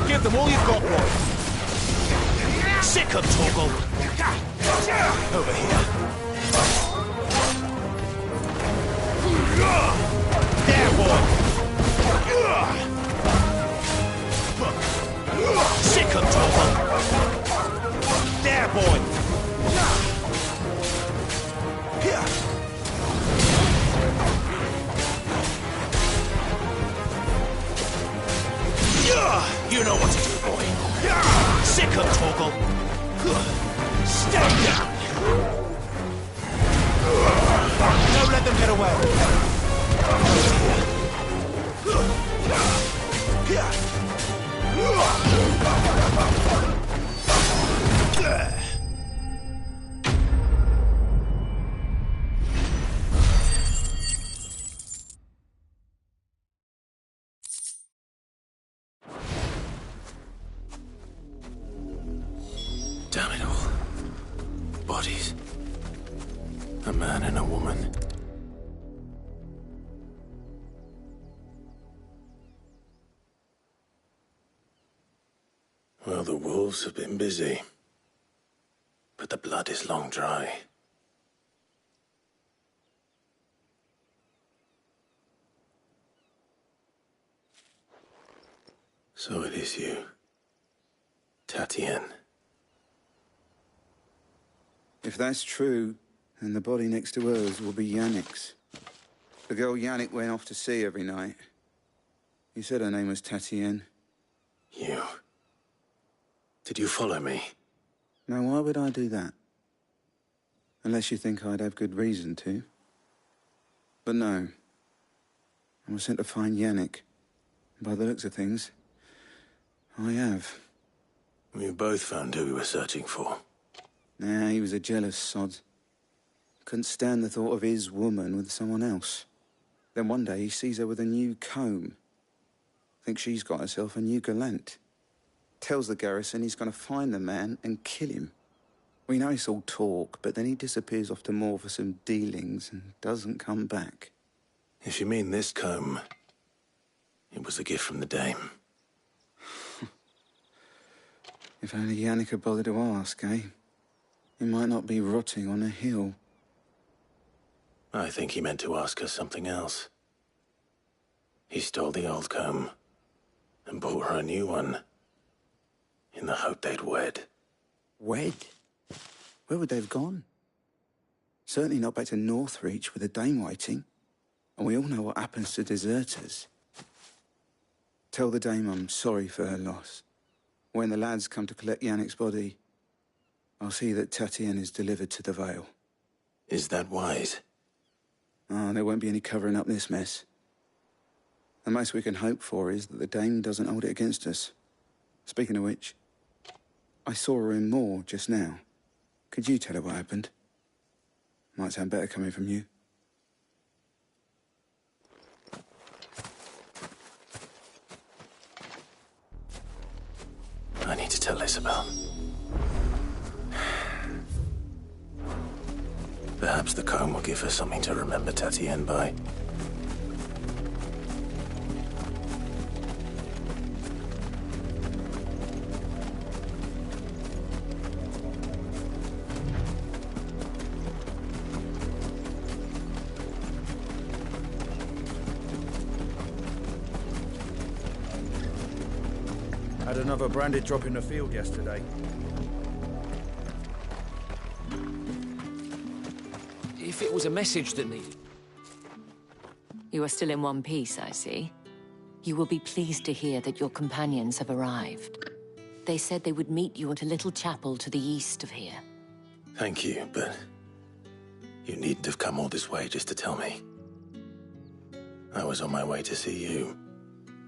Give them all you've got, boy. Sick of Torgal! Over here. There, boy! Sick of Torgal! There, boy! You know what to do, boy. Sick of Torgal. Stay down. Don't let them get away. Damn it all. Bodies. A man and a woman. Well, the wolves have been busy. But the blood is long dry. So it is you, Tatienne. If that's true, then the body next to hers will be Yannick's. The girl Yannick went off to see every night. You said her name was Tatienne. You... Did you follow me? Now, why would I do that? Unless you think I'd have good reason to. But no. I was sent to find Yannick. By the looks of things, I have. We both found who we were searching for. Nah, he was a jealous sod. Couldn't stand the thought of his woman with someone else. Then one day he sees her with a new comb. Thinks she's got herself a new gallant. Tells the garrison he's going to find the man and kill him. We know it's all talk, but then he disappears off to Moor for some dealings and doesn't come back. If you mean this comb, it was a gift from the dame. If only Yannick had bothered to ask, eh? He might not be rotting on a hill. I think he meant to ask her something else. He stole the old comb and bought her a new one in the hope they'd wed. Wed? Where would they have gone? Certainly not back to Northreach with a dame waiting. And we all know what happens to deserters. Tell the dame I'm sorry for her loss. When the lads come to collect Yannick's body, I'll see that Tatienne is delivered to the Vale. Is that wise? Ah, there won't be any covering up this mess. The most we can hope for is that the dame doesn't hold it against us. Speaking of which, I saw her in Moor just now. Could you tell her what happened? Might sound better coming from you. I need to tell Isabel. Perhaps the comb will give her something to remember Tatienne by. Had another branded drop in the field yesterday. If it was a message that needed... You are still in one piece, I see. You will be pleased to hear that your companions have arrived. They said they would meet you at a little chapel to the east of here. Thank you, but you needn't have come all this way just to tell me. I was on my way to see you.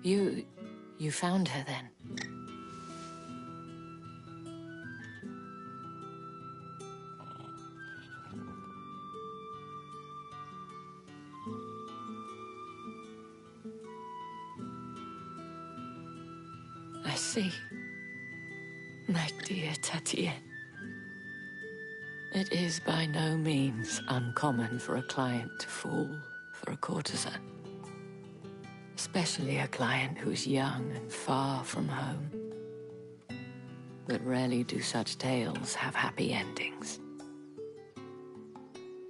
You found her then? I see. My dear Tatienne. It is by no means uncommon for a client to fall for a courtesan. Especially a client who's young and far from home. but rarely do such tales have happy endings.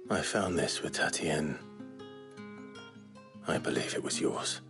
I found this with Tatienne. I believe it was yours.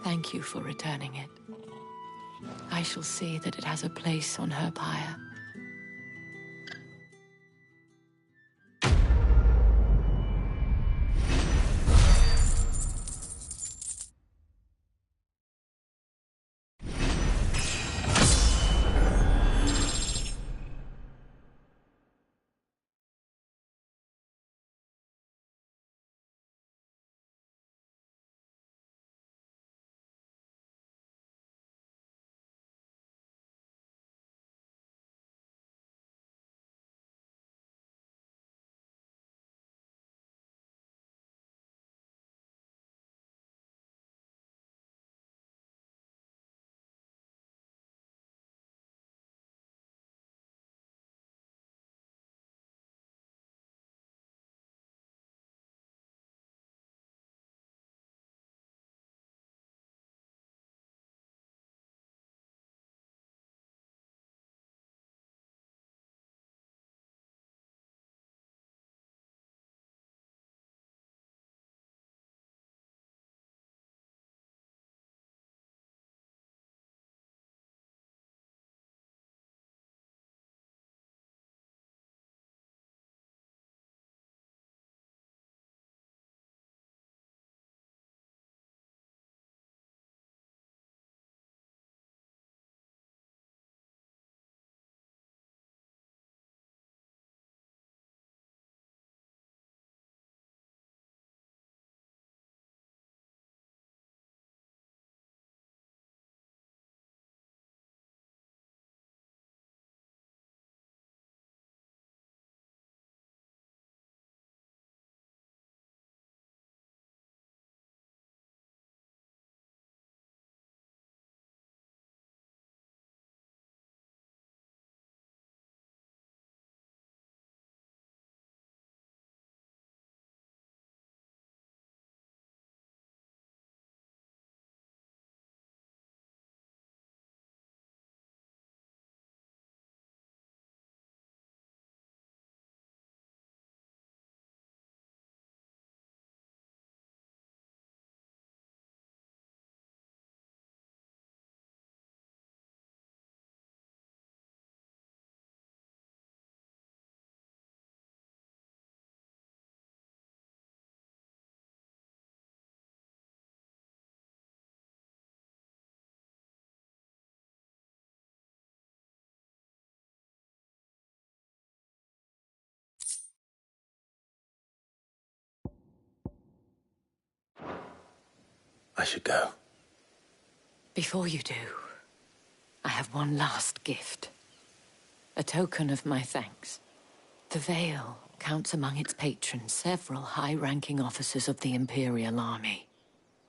Thank you for returning it. I shall see that it has a place on her pyre. I should go. Before you do, I have one last gift. A token of my thanks. The Vale counts among its patrons several high-ranking officers of the Imperial Army.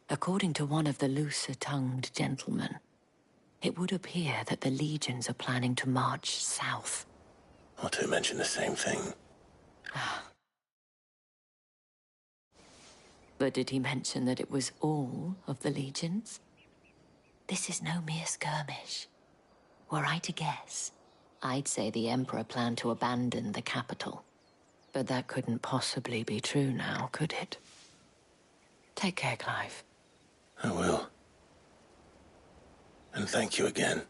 According to one of the looser-tongued gentlemen, it would appear that the legions are planning to march south. Otto mentioned the same thing. But did he mention that it was all of the legions? This is no mere skirmish. Were I to guess, I'd say the Emperor planned to abandon the capital. But that couldn't possibly be true now, could it? Take care, Clive. I will. And thank you again.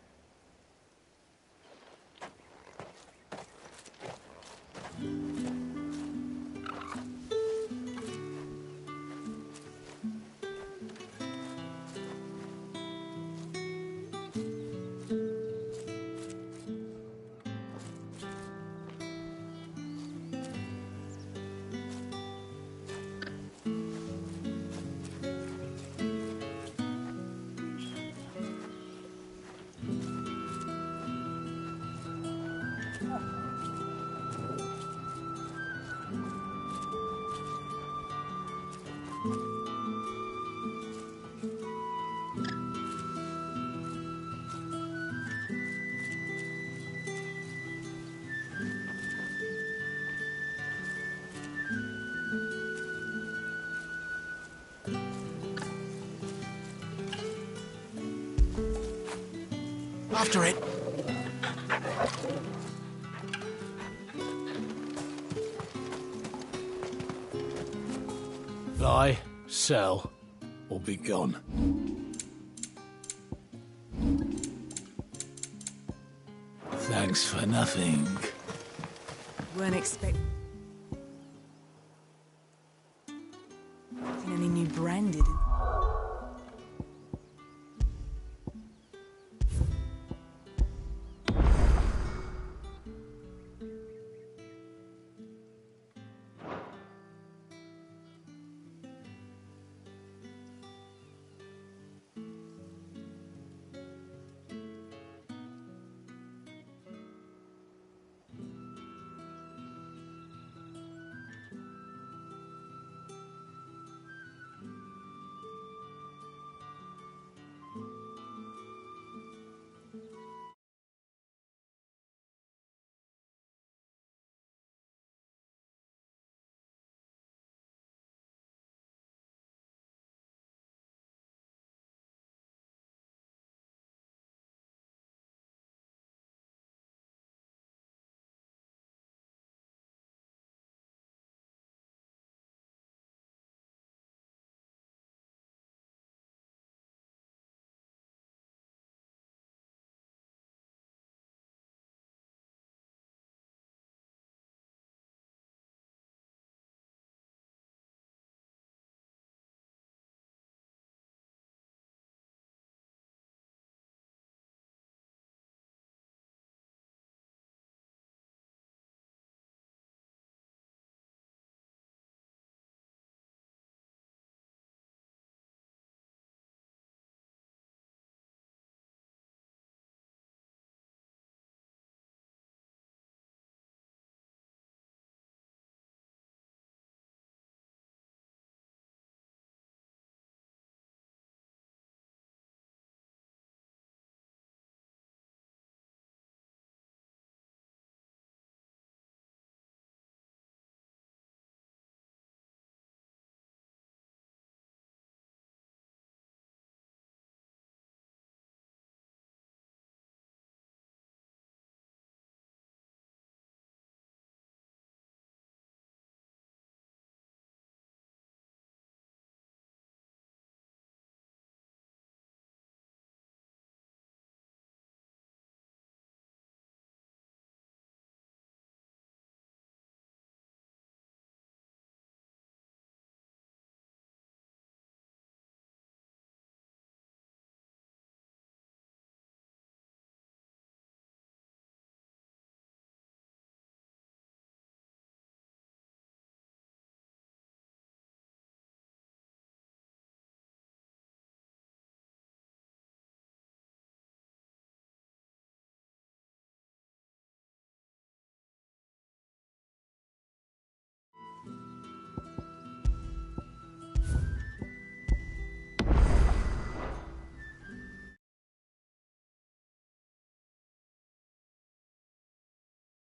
After it. Buy, sell, or be gone. Thanks for nothing. Weren't expect.